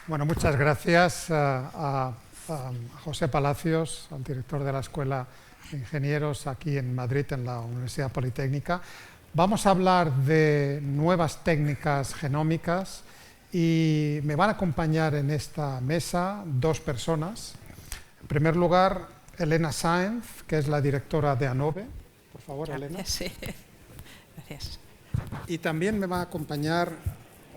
Bueno, muchas gracias a José Palacios, al director de la Escuela de Ingenieros aquí en Madrid, en la Universidad Politécnica. Vamos a hablar de nuevas técnicas genómicas y me van a acompañar en esta mesa dos personas. En primer lugar, Elena Sáenz, que es la directora de ANOVE. Por favor, Gracias, Elena. sí. Gracias. Y también me va a acompañar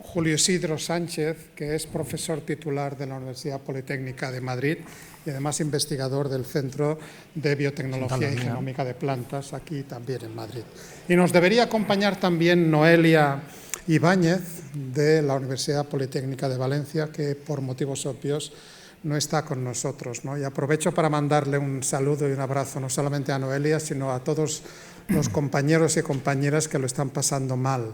Julio Isidro Sánchez, que es profesor titular de la Universidad Politécnica de Madrid y además investigador del Centro de Biotecnología y Genómica de Plantas, aquí también en Madrid. Y nos debería acompañar también Noelia Ibáñez, de la Universidad Politécnica de Valencia, que por motivos obvios no está con nosotros, ¿no? Y aprovecho para mandarle un saludo y un abrazo no solamente a Noelia, sino a todos los compañeros y compañeras que lo están pasando mal.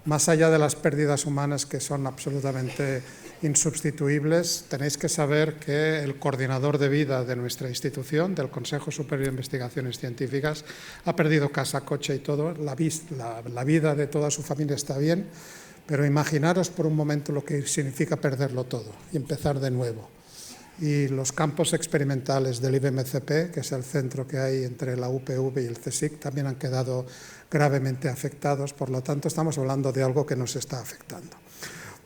Más allá de las pérdidas humanas, que son absolutamente insubstituibles, tenéis que saber que el coordinador de vida de nuestra institución, del Consejo Superior de Investigaciones Científicas, ha perdido casa, coche y todo. La vida de toda su familia está bien, pero imaginaros por un momento lo que significa perderlo todo y empezar de nuevo. Y los campos experimentales del IBMCP, que es el centro que hay entre la UPV y el CSIC, también han quedado gravemente afectados. Por lo tanto, estamos hablando de algo que nos está afectando.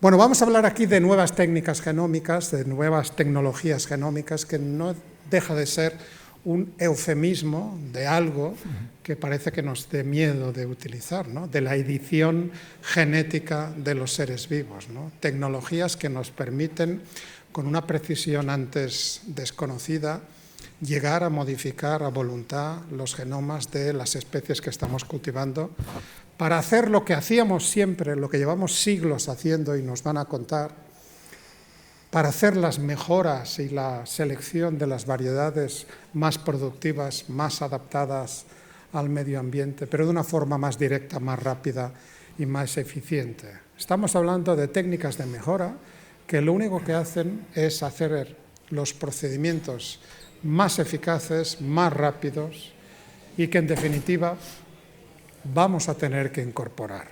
Bueno, vamos a hablar aquí de nuevas técnicas genómicas, de nuevas tecnologías genómicas, que no deja de ser un eufemismo de algo que parece que nos dé miedo de utilizar, ¿no? De la edición genética de los seres vivos, ¿no? Tecnologías que nos permiten, con una precisión antes desconocida, llegar a modificar a voluntad los genomas de las especies que estamos cultivando para hacer lo que hacíamos siempre, lo que llevamos siglos haciendo y nos van a contar, para hacer las mejoras y la selección de las variedades más productivas, más adaptadas al medio ambiente, pero de una forma más directa, más rápida y más eficiente. Estamos hablando de técnicas de mejora que lo único que hacen es hacer los procedimientos más eficaces, más rápidos y que en definitiva vamos a tener que incorporar.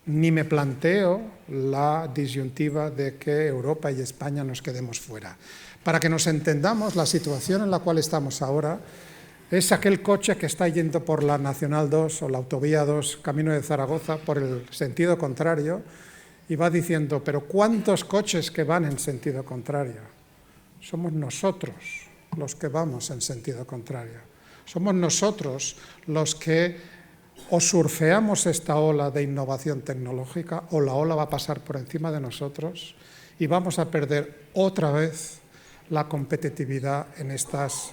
Ni me planteo la disyuntiva de que Europa y España nos quedemos fuera. Para que nos entendamos, la situación en la cual estamos ahora es aquel coche que está yendo por la Nacional 2 o la Autovía 2, camino de Zaragoza, por el sentido contrario, y va diciendo, pero ¿cuántos coches que van en sentido contrario? Somos nosotros los que vamos en sentido contrario. Somos nosotros los que o surfeamos esta ola de innovación tecnológica o la ola va a pasar por encima de nosotros y vamos a perder otra vez la competitividad en estas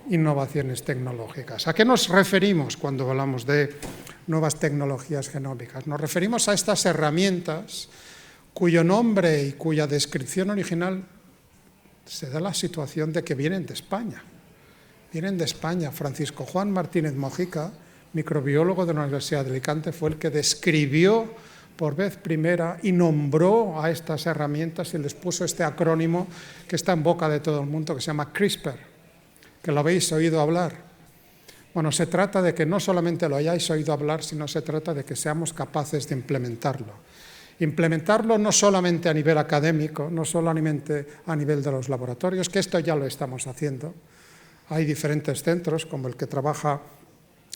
innovaciones tecnológicas. ¿A qué nos referimos cuando hablamos de nuevas tecnologías genómicas? Nos referimos a estas herramientas cuyo nombre y cuya descripción original se da la situación de que vienen de España. Vienen de España. Francisco Juan Martínez Mojica, microbiólogo de la Universidad de Alicante, fue el que describió por vez primera y nombró a estas herramientas y les puso este acrónimo que está en boca de todo el mundo, que se llama CRISPR, que lo habéis oído hablar. Bueno, se trata de que no solamente lo hayáis oído hablar, sino se trata de que seamos capaces de implementarlo. Implementarlo no solamente a nivel académico, no solamente a nivel de los laboratorios, que esto ya lo estamos haciendo. Hay diferentes centros, como el que trabaja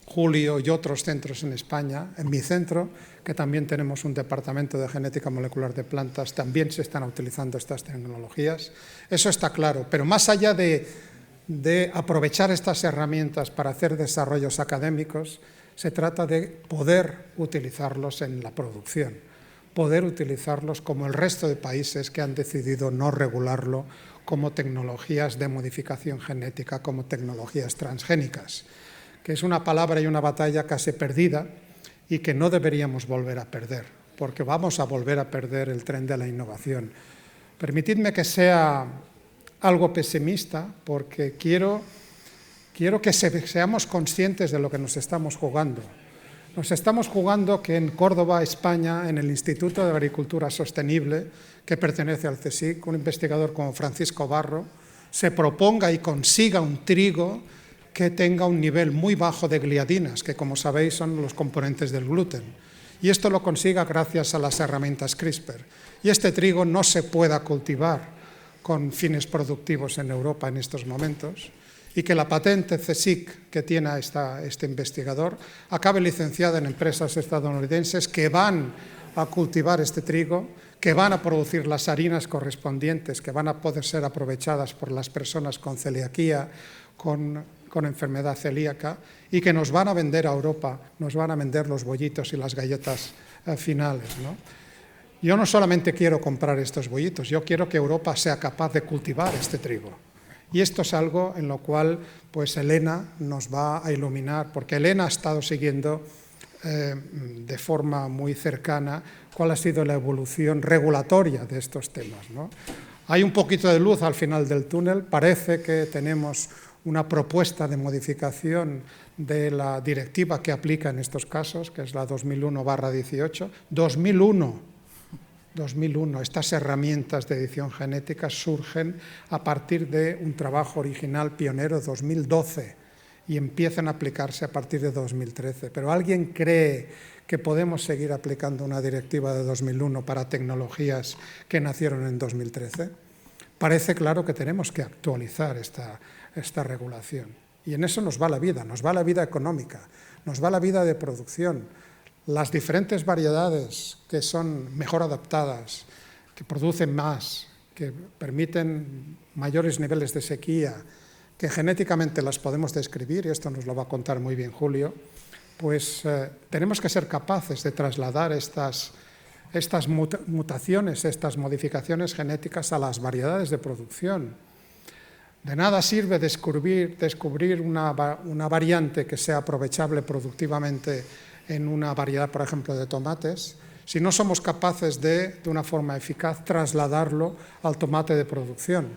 Julio y otros centros en España. En mi centro, que también tenemos un departamento de genética molecular de plantas, también se están utilizando estas tecnologías. Eso está claro, pero más allá de aprovechar estas herramientas para hacer desarrollos académicos, se trata de poder utilizarlos en la producción, poder utilizarlos como el resto de países que han decidido no regularlo como tecnologías de modificación genética, como tecnologías transgénicas, que es una palabra y una batalla casi perdida y que no deberíamos volver a perder, porque vamos a volver a perder el tren de la innovación. Permitidme que sea algo pesimista, porque quiero que seamos conscientes de lo que nos estamos jugando. Nos estamos jugando que en Córdoba, España, en el Instituto de Agricultura Sostenible, que pertenece al CSIC, un investigador como Francisco Barro, se proponga y consiga un trigo que tenga un nivel muy bajo de gliadinas, que como sabéis son los componentes del gluten, Y esto lo consiga gracias a las herramientas CRISPR. Y este trigo no se pueda cultivar con fines productivos en Europa en estos momentos, y que la patente CSIC que tiene este investigador acabe licenciada en empresas estadounidenses que van a cultivar este trigo, que van a producir las harinas correspondientes, que van a poder ser aprovechadas por las personas con celiaquía, con enfermedad celíaca, y que nos van a vender a Europa, nos van a vender los bollitos y las galletas finales, ¿no? Yo no solamente quiero comprar estos bollitos, yo quiero que Europa sea capaz de cultivar este trigo. Y esto es algo en lo cual pues Elena nos va a iluminar, porque Elena ha estado siguiendo de forma muy cercana cuál ha sido la evolución regulatoria de estos temas, ¿no? Hay un poquito de luz al final del túnel, parece que tenemos una propuesta de modificación de la directiva que aplica en estos casos, que es la 2001/18. 2001, estas herramientas de edición genética surgen a partir de un trabajo original pionero 2012 y empiezan a aplicarse a partir de 2013. Pero ¿alguien cree que podemos seguir aplicando una directiva de 2001 para tecnologías que nacieron en 2013? Parece claro que tenemos que actualizar esta regulación. Y en eso nos va la vida económica, nos va la vida de producción. Las diferentes variedades que son mejor adaptadas, que producen más, que permiten mayores niveles de sequía, que genéticamente las podemos describir, y esto nos lo va a contar muy bien Julio, pues tenemos que ser capaces de trasladar estas mutaciones, estas modificaciones genéticas a las variedades de producción. De nada sirve descubrir una variante que sea aprovechable productivamente en una variedad, por ejemplo, de tomates, si no somos capaces de una forma eficaz, trasladarlo al tomate de producción.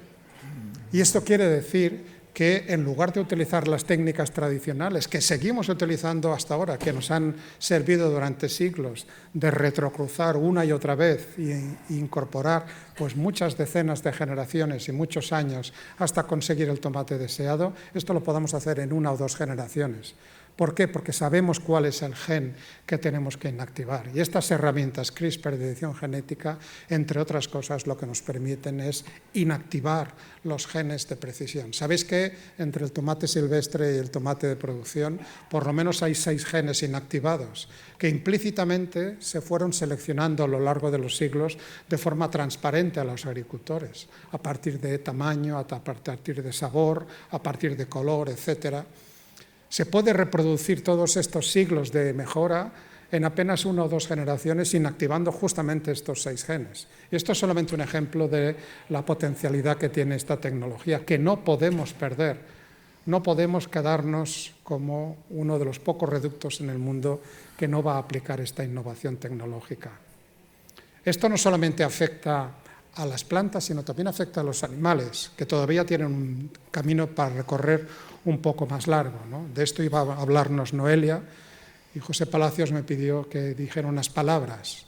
Y esto quiere decir que en lugar de utilizar las técnicas tradicionales que seguimos utilizando hasta ahora, que nos han servido durante siglos, de retrocruzar una y otra vez e incorporar pues muchas decenas de generaciones y muchos años hasta conseguir el tomate deseado, esto lo podemos hacer en 1 o 2 generaciones. ¿Por qué? Porque sabemos cuál es el gen que tenemos que inactivar. Y estas herramientas CRISPR de edición genética, entre otras cosas, lo que nos permiten es inactivar los genes de precisión. ¿Sabéis que entre el tomate silvestre y el tomate de producción, por lo menos hay 6 genes inactivados, que implícitamente se fueron seleccionando a lo largo de los siglos de forma transparente a los agricultores, a partir de tamaño, a partir de sabor, a partir de color, etcétera? Se puede reproducir todos estos siglos de mejora en apenas 1 o 2 generaciones inactivando justamente estos 6 genes. Y esto es solamente un ejemplo de la potencialidad que tiene esta tecnología, que no podemos perder. No podemos quedarnos como uno de los pocos reductos en el mundo que no va a aplicar esta innovación tecnológica. Esto no solamente afecta a las plantas, sino también afecta a los animales, que todavía tienen un camino para recorrer un poco más largo, ¿no? De esto iba a hablarnos Noelia, y José Palacios me pidió que dijera unas palabras.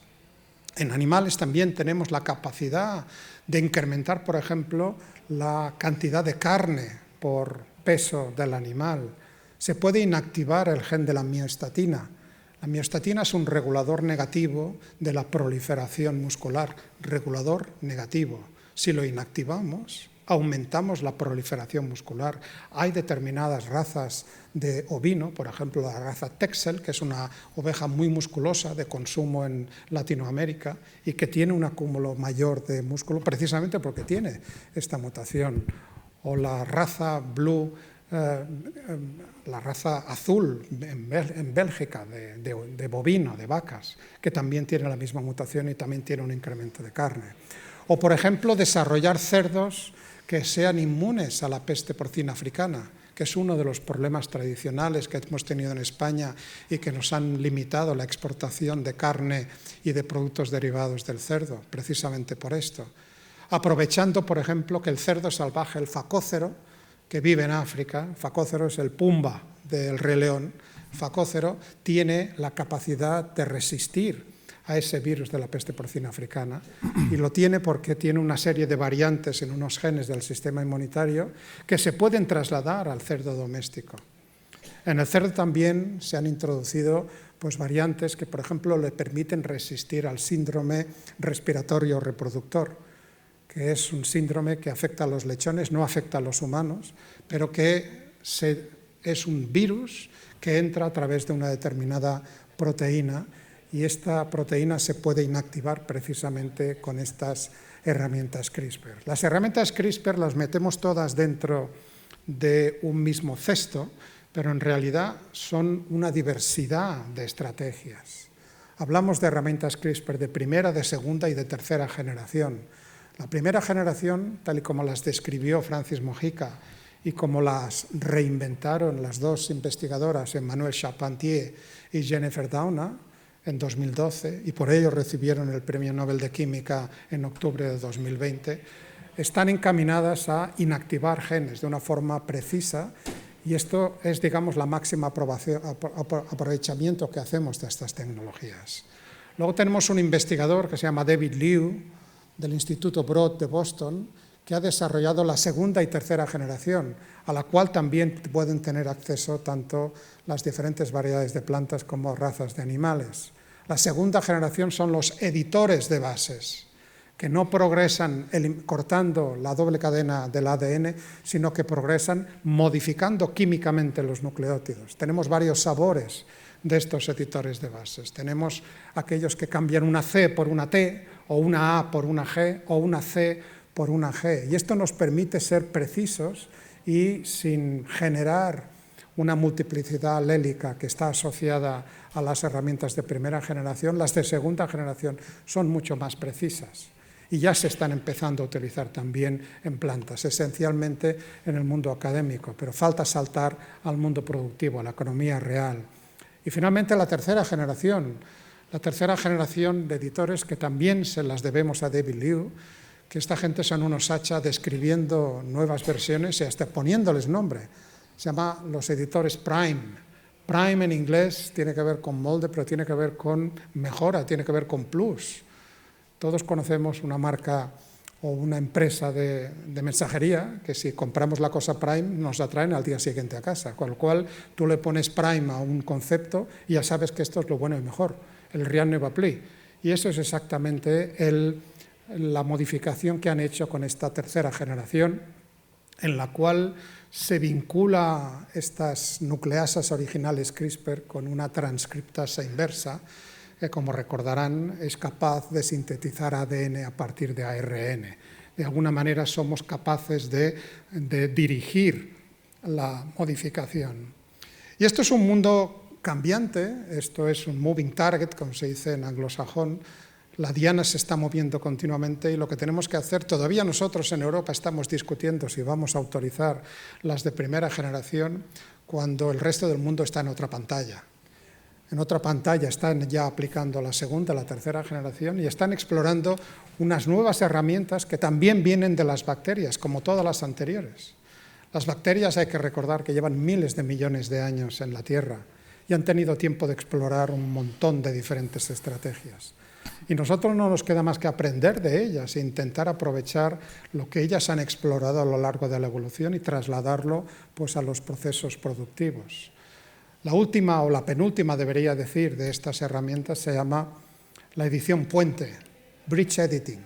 En animales también tenemos la capacidad de incrementar, por ejemplo, la cantidad de carne por peso del animal. Se puede inactivar el gen de la miostatina. La miostatina es un regulador negativo de la proliferación muscular, regulador negativo. Si lo inactivamos, aumentamos la proliferación muscular. Hay determinadas razas de ovino, por ejemplo la raza Texel, que es una oveja muy musculosa de consumo en Latinoamérica y que tiene un acúmulo mayor de músculo precisamente porque tiene esta mutación. O la raza Blue, la raza azul en Bélgica de bovino, de vacas, que también tiene la misma mutación y también tiene un incremento de carne. O, por ejemplo, desarrollar cerdos que sean inmunes a la peste porcina africana, que es uno de los problemas tradicionales que hemos tenido en España y que nos han limitado la exportación de carne y de productos derivados del cerdo, precisamente por esto. Aprovechando, por ejemplo, que el cerdo salvaje, el facócero, que vive en África, facócero es el pumba del Rey León, facócero tiene la capacidad de resistir a ese virus de la peste porcina africana, y lo tiene porque tiene una serie de variantes en unos genes del sistema inmunitario que se pueden trasladar al cerdo doméstico. En el cerdo también se han introducido pues variantes que, por ejemplo, le permiten resistir al síndrome respiratorio reproductor, que es un síndrome que afecta a los lechones, no afecta a los humanos, pero que es un virus que entra a través de una determinada proteína, y esta proteína se puede inactivar precisamente con estas herramientas CRISPR. Las herramientas CRISPR las metemos todas dentro de un mismo cesto, pero en realidad son una diversidad de estrategias. Hablamos de herramientas CRISPR de primera, de segunda y de tercera generación. La primera generación, tal y como las describió Francis Mojica y como las reinventaron las dos investigadoras, Emmanuelle Charpentier y Jennifer Doudna, en 2012, y por ello recibieron el Premio Nobel de Química en octubre de 2020, están encaminadas a inactivar genes de una forma precisa, y esto es, digamos, la máxima aprovechamiento que hacemos de estas tecnologías. Luego tenemos un investigador que se llama David Liu, del Instituto Broad de Boston, que ha desarrollado la segunda y tercera generación, a la cual también pueden tener acceso tanto las diferentes variedades de plantas como razas de animales. La segunda generación son los editores de bases, que no progresan cortando la doble cadena del ADN, sino que progresan modificando químicamente los nucleótidos. Tenemos varios sabores de estos editores de bases. Tenemos aquellos que cambian una C por una T, o una A por una G, o una C por una G. Y esto nos permite ser precisos y sin generar una multiplicidad alélica que está asociada a las herramientas de primera generación. Las de segunda generación son mucho más precisas y ya se están empezando a utilizar también en plantas, esencialmente en el mundo académico, pero falta saltar al mundo productivo, a la economía real. Y finalmente la tercera generación de editores, que también se las debemos a David Liu, que esta gente son unos hacha describiendo nuevas versiones y hasta poniéndoles nombre. Se llama los editores Prime. Prime en inglés tiene que ver con molde, pero tiene que ver con mejora, tiene que ver con plus. Todos conocemos una marca o una empresa de mensajería que si compramos la cosa Prime nos la traen al día siguiente a casa, con lo cual tú le pones Prime a un concepto y ya sabes que esto es lo bueno y mejor, el rien ne va plus. Y eso es exactamente la modificación que han hecho con esta tercera generación, en la cual se vincula estas nucleasas originales CRISPR con una transcriptasa inversa, que, como recordarán, es capaz de sintetizar ADN a partir de ARN. De alguna manera somos capaces de dirigir la modificación. Y esto es un mundo cambiante, esto es un moving target, como se dice en anglosajón. La diana se está moviendo continuamente y lo que tenemos que hacer, todavía nosotros en Europa estamos discutiendo si vamos a autorizar las de primera generación cuando el resto del mundo está en otra pantalla. En otra pantalla están ya aplicando la segunda, la tercera generación y están explorando unas nuevas herramientas que también vienen de las bacterias, como todas las anteriores. Las bacterias hay que recordar que llevan miles de millones de años en la Tierra y han tenido tiempo de explorar un montón de diferentes estrategias. Y nosotros no nos queda más que aprender de ellas e intentar aprovechar lo que ellas han explorado a lo largo de la evolución y trasladarlo pues, a los procesos productivos. La última o la penúltima, debería decir, de estas herramientas se llama la edición puente, bridge editing.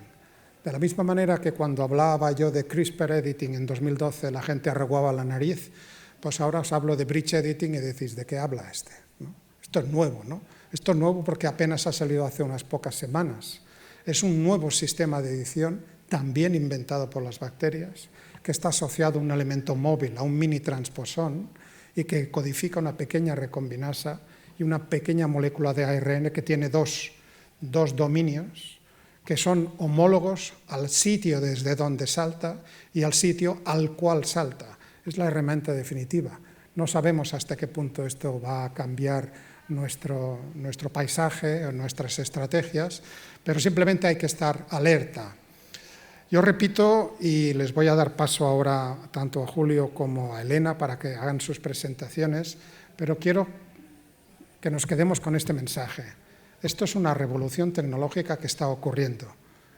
De la misma manera que cuando hablaba yo de CRISPR editing en 2012 la gente arreguaba la nariz, pues ahora os hablo de bridge editing y decís, ¿de qué habla este? ¿No? Esto es nuevo, ¿no? Esto es nuevo porque apenas ha salido hace unas pocas semanas. Es un nuevo sistema de edición, también inventado por las bacterias, que está asociado a un elemento móvil, a un mini transposón, y que codifica una pequeña recombinasa y una pequeña molécula de ARN que tiene dos dominios que son homólogos al sitio desde donde salta y al sitio al cual salta. Es la herramienta definitiva. No sabemos hasta qué punto esto va a cambiar nuestro paisaje o nuestras estrategias, pero simplemente hay que estar alerta. Yo repito, y les voy a dar paso ahora tanto a Julio como a Elena para que hagan sus presentaciones, pero quiero que nos quedemos con este mensaje. Esto es una revolución tecnológica que está ocurriendo.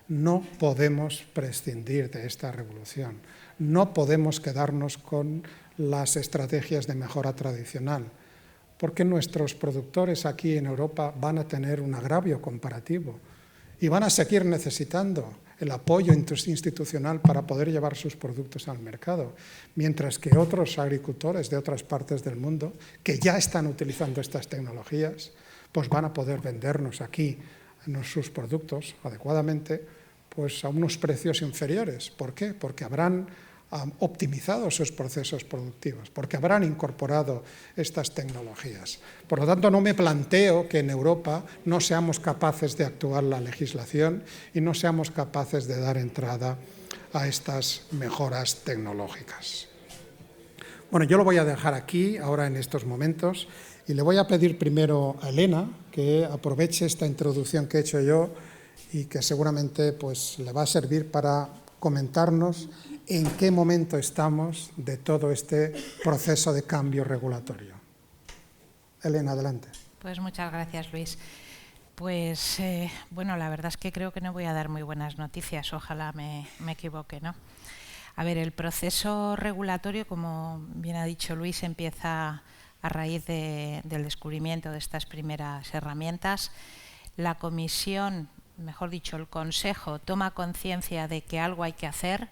No podemos prescindir de esta revolución. No podemos quedarnos con las estrategias de mejora tradicional, porque nuestros productores aquí en Europa van a tener un agravio comparativo y van a seguir necesitando el apoyo institucional para poder llevar sus productos al mercado, mientras que otros agricultores de otras partes del mundo que ya están utilizando estas tecnologías, pues van a poder vendernos aquí sus productos adecuadamente, pues a unos precios inferiores. ¿Por qué? Porque habrán optimizado sus procesos productivos, porque habrán incorporado estas tecnologías. Por lo tanto, no me planteo que en Europa no seamos capaces de actuar la legislación y no seamos capaces de dar entrada a estas mejoras tecnológicas. Bueno, yo lo voy a dejar aquí ahora en estos momentos y le voy a pedir primero a Elena que aproveche esta introducción que he hecho yo y que seguramente pues, le va a servir para comentarnos en qué momento estamos de todo este proceso de cambio regulatorio. Elena, adelante. Pues muchas gracias, Luis. Pues bueno, la verdad es que creo que no voy a dar muy buenas noticias, ojalá me equivoque, ¿no? A ver, el proceso regulatorio, como bien ha dicho Luis, empieza a raíz del descubrimiento de estas primeras herramientas. La Comisión, mejor dicho, el Consejo, toma conciencia de que algo hay que hacer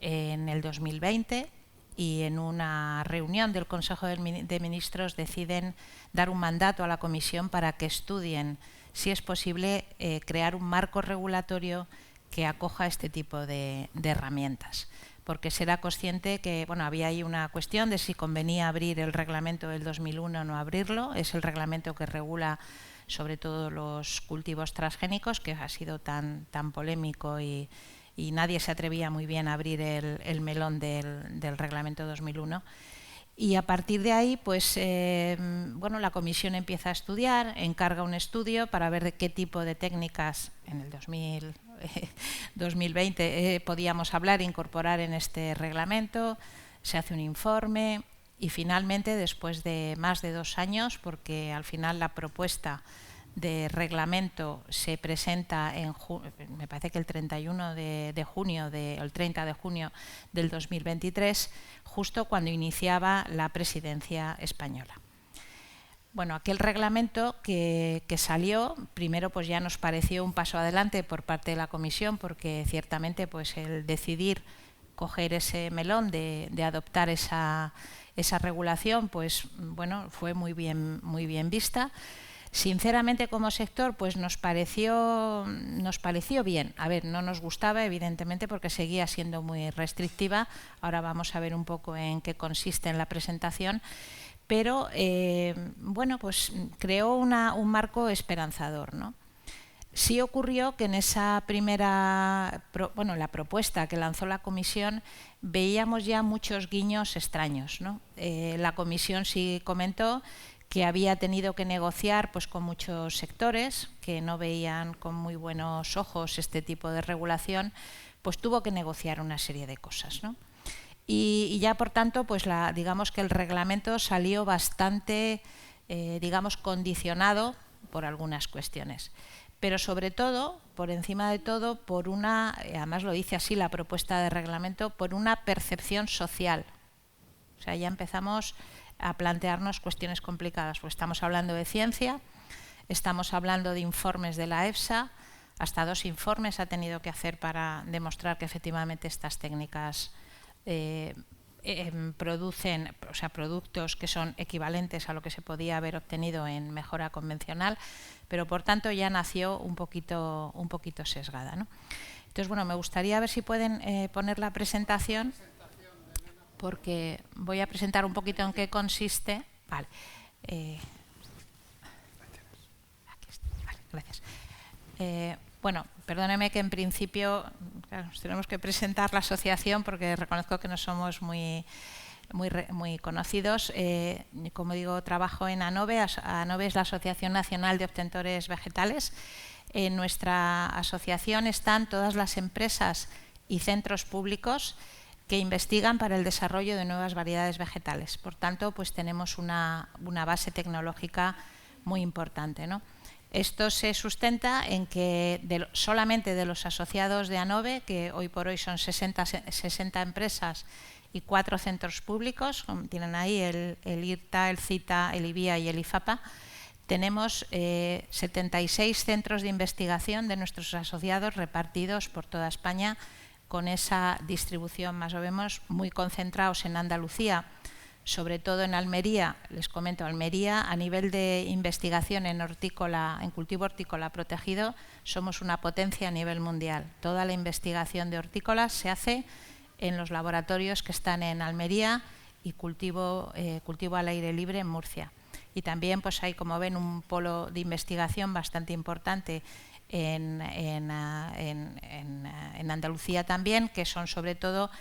en el 2020 y en una reunión del Consejo de Ministros deciden dar un mandato a la Comisión para que estudien si es posible crear un marco regulatorio que acoja este tipo de herramientas. Porque será consciente que bueno, había ahí una cuestión de si convenía abrir el reglamento del 2001 o no abrirlo. Es el reglamento que regula sobre todo los cultivos transgénicos, que ha sido tan polémico y nadie se atrevía muy bien a abrir el melón del reglamento 2001. Y a partir de ahí, pues bueno, la Comisión empieza a estudiar, encarga un estudio para ver de qué tipo de técnicas en el 2020 podíamos hablar e incorporar en este reglamento. Se hace un informe y finalmente, después de más de 2 años, porque al final la propuesta de reglamento se presenta me parece que el 31 de junio, el 30 de junio del 2023, justo cuando iniciaba la presidencia española. Bueno, aquel reglamento que salió, primero pues ya nos pareció un paso adelante por parte de la Comisión, porque ciertamente pues el decidir coger ese melón de adoptar esa regulación, pues bueno, fue muy bien vista. Sinceramente, como sector, pues nos pareció bien. A ver, no nos gustaba, evidentemente, porque seguía siendo muy restrictiva. Ahora vamos a ver un poco en qué consiste en la presentación. Pero, bueno, pues creó un marco esperanzador, ¿no? Sí ocurrió que en esa primera, la propuesta que lanzó la Comisión, veíamos ya muchos guiños extraños, ¿no? La Comisión sí comentó que había tenido que negociar pues, con muchos sectores que no veían con muy buenos ojos este tipo de regulación, pues tuvo que negociar una serie de cosas, ¿no? Y ya, por tanto, pues digamos que el reglamento salió bastante, digamos, condicionado por algunas cuestiones. Pero sobre todo, por encima de todo, por una, además lo dice así la propuesta de reglamento, por una percepción social. O sea, ya empezamos a plantearnos cuestiones complicadas, pues estamos hablando de ciencia, estamos hablando de informes de la EFSA, hasta 2 informes ha tenido que hacer para demostrar que efectivamente estas técnicas producen, o sea, productos que son equivalentes a lo que se podía haber obtenido en mejora convencional, pero por tanto ya nació un poquito sesgada, ¿no? Entonces, bueno, me gustaría ver si pueden poner la presentación, porque voy a presentar un poquito en qué consiste. Vale. Aquí está. Vale, gracias. Bueno, perdóneme que en principio claro, tenemos que presentar la asociación porque reconozco que no somos muy conocidos. Como digo, trabajo en ANOVE. ANOVE es la Asociación Nacional de Obtentores Vegetales. En nuestra asociación están todas las empresas y centros públicos que investigan para el desarrollo de nuevas variedades vegetales. Por tanto, pues tenemos una base tecnológica muy importante, ¿no? Esto se sustenta en que solamente de los asociados de ANOVE, que hoy por hoy son 60 empresas y 4 centros públicos, tienen ahí el IRTA, el CITA, el IBIA y el IFAPA. Tenemos 76 centros de investigación de nuestros asociados repartidos por toda España, con esa distribución más o menos muy concentrados en Andalucía, sobre todo en Almería. Les comento, Almería a nivel de investigación en cultivo hortícola protegido somos una potencia a nivel mundial. Toda la investigación de hortícolas se hace en los laboratorios que están en Almería y cultivo al aire libre en Murcia. Y también pues hay, como ven, un polo de investigación bastante importante en Andalucía también, que son sobre todo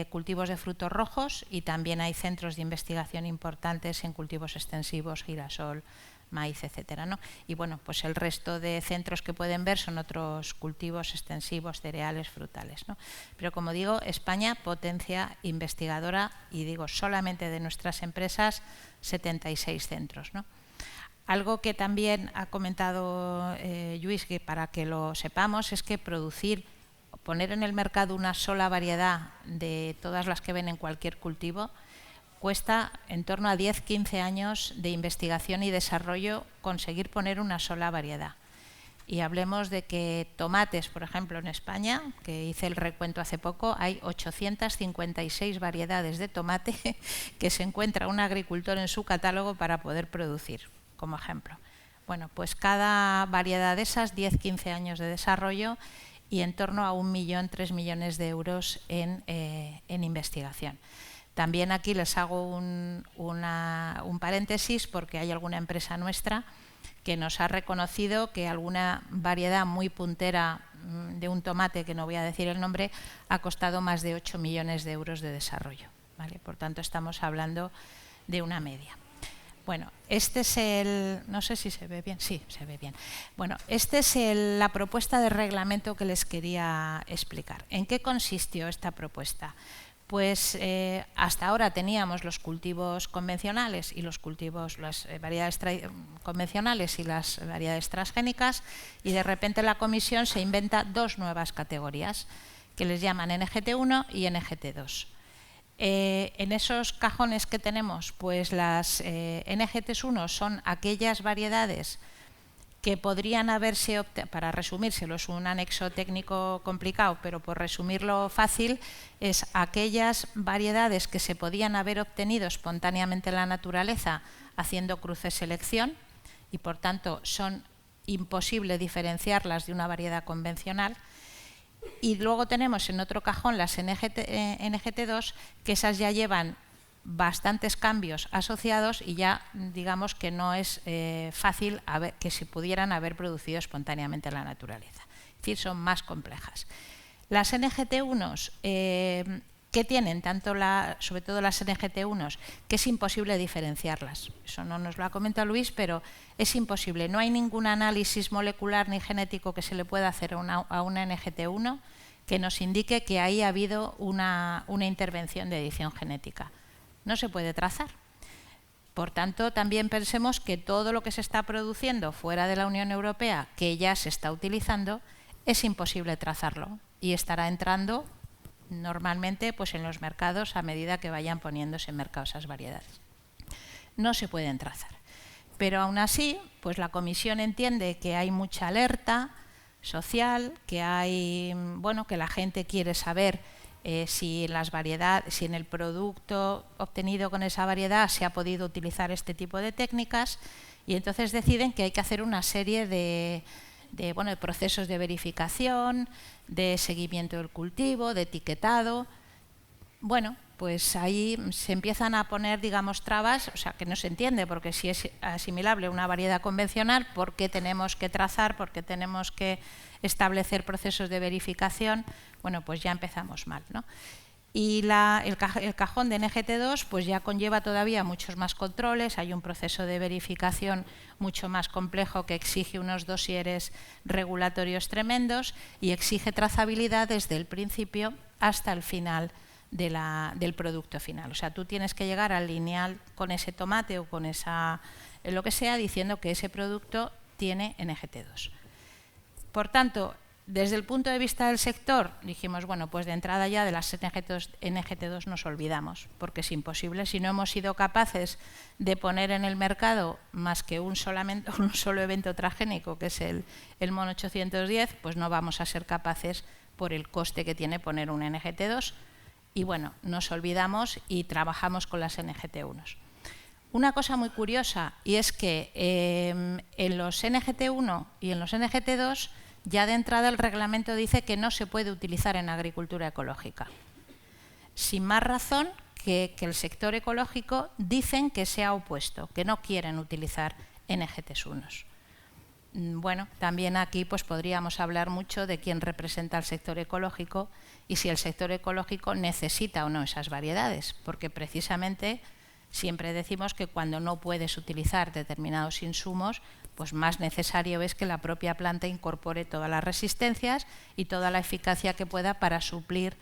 cultivos de frutos rojos, y también hay centros de investigación importantes en cultivos extensivos, girasol, maíz, etcétera, ¿no? Y bueno, pues el resto de centros que pueden ver son otros cultivos extensivos, cereales, frutales, ¿no? Pero como digo, España, potencia investigadora, y digo, solamente de nuestras empresas, 76 centros, ¿no? Algo que también ha comentado Lluís, que para que lo sepamos, es que poner en el mercado una sola variedad de todas las que ven en cualquier cultivo cuesta en torno a 10-15 años de investigación y desarrollo conseguir poner una sola variedad. Y hablemos de que tomates, por ejemplo, en España, que hice el recuento hace poco, hay 856 variedades de tomate que se encuentra un agricultor en su catálogo para poder producir, como ejemplo. Bueno, pues cada variedad de esas, 10-15 años de desarrollo y en torno a 1 millón, 3 millones de euros en investigación. También aquí les hago un paréntesis, porque hay alguna empresa nuestra que nos ha reconocido que alguna variedad muy puntera de un tomate, que no voy a decir el nombre, ha costado más de 8 millones de euros de desarrollo, ¿vale? Por tanto, estamos hablando de una media. Bueno, este es no sé si se ve bien, sí, se ve bien. Bueno, esta es la propuesta de reglamento que les quería explicar. ¿En qué consistió esta propuesta? Pues hasta ahora teníamos los cultivos convencionales y las variedades convencionales y las variedades transgénicas, y de repente la Comisión se inventa 2 nuevas categorías que les llaman NGT1 y NGT2. En esos cajones que tenemos, pues las NGT1 son aquellas variedades que podrían haberse, para resumírselo, es un anexo técnico complicado, pero por resumirlo fácil, es aquellas variedades que se podían haber obtenido espontáneamente en la naturaleza haciendo cruce-selección, y por tanto son imposible diferenciarlas de una variedad convencional. Y luego tenemos en otro cajón las NGT2, que esas ya llevan bastantes cambios asociados y ya digamos que no es fácil que se pudieran haber producido espontáneamente en la naturaleza. Es decir, son más complejas. Las NGT1s, ¿qué tienen? Sobre todo las NGT1s, que es imposible diferenciarlas. Eso no nos lo ha comentado Luis, pero es imposible. No hay ningún análisis molecular ni genético que se le pueda hacer a una NGT1 que nos indique que ahí ha habido una intervención de edición genética. No se puede trazar. Por tanto, también pensemos que todo lo que se está produciendo fuera de la Unión Europea, que ya se está utilizando, es imposible trazarlo y estará entrando normalmente pues en los mercados a medida que vayan poniéndose en mercado esas variedades. No se pueden trazar. Pero aún así, pues la Comisión entiende que hay mucha alerta social, que hay, bueno, que la gente quiere saber si en el producto obtenido con esa variedad se ha podido utilizar este tipo de técnicas, y entonces deciden que hay que hacer una serie de procesos de verificación, de seguimiento del cultivo, de etiquetado. Bueno, pues ahí se empiezan a poner, digamos, trabas, o sea, que no se entiende, porque si es asimilable a una variedad convencional, ¿por qué tenemos que trazar? ¿Por qué tenemos que establecer procesos de verificación? Bueno, pues ya empezamos mal, ¿no? Y el cajón de NGT2 pues ya conlleva todavía muchos más controles, hay un proceso de verificación mucho más complejo que exige unos dosieres regulatorios tremendos y exige trazabilidad desde el principio hasta el final del producto final. O sea, tú tienes que llegar al lineal con ese tomate o con lo que sea, diciendo que ese producto tiene NGT2. Por tanto, Desde el punto de vista del sector, dijimos, bueno, pues de entrada ya de las NGT2 nos olvidamos, porque es imposible. Si no hemos sido capaces de poner en el mercado más que un solo evento transgénico, que es el MON 810, pues no vamos a ser capaces por el coste que tiene poner un NGT2. Y bueno, nos olvidamos y trabajamos con las NGT1. Una cosa muy curiosa, y es que en los NGT1 y en los NGT2 ya de entrada el reglamento dice que no se puede utilizar en agricultura ecológica. Sin más razón que el sector ecológico dicen que se ha opuesto, que no quieren utilizar NGT1. Bueno, también aquí pues podríamos hablar mucho de quién representa al sector ecológico y si el sector ecológico necesita o no esas variedades, porque precisamente siempre decimos que cuando no puedes utilizar determinados insumos, pues más necesario es que la propia planta incorpore todas las resistencias y toda la eficacia que pueda para suplir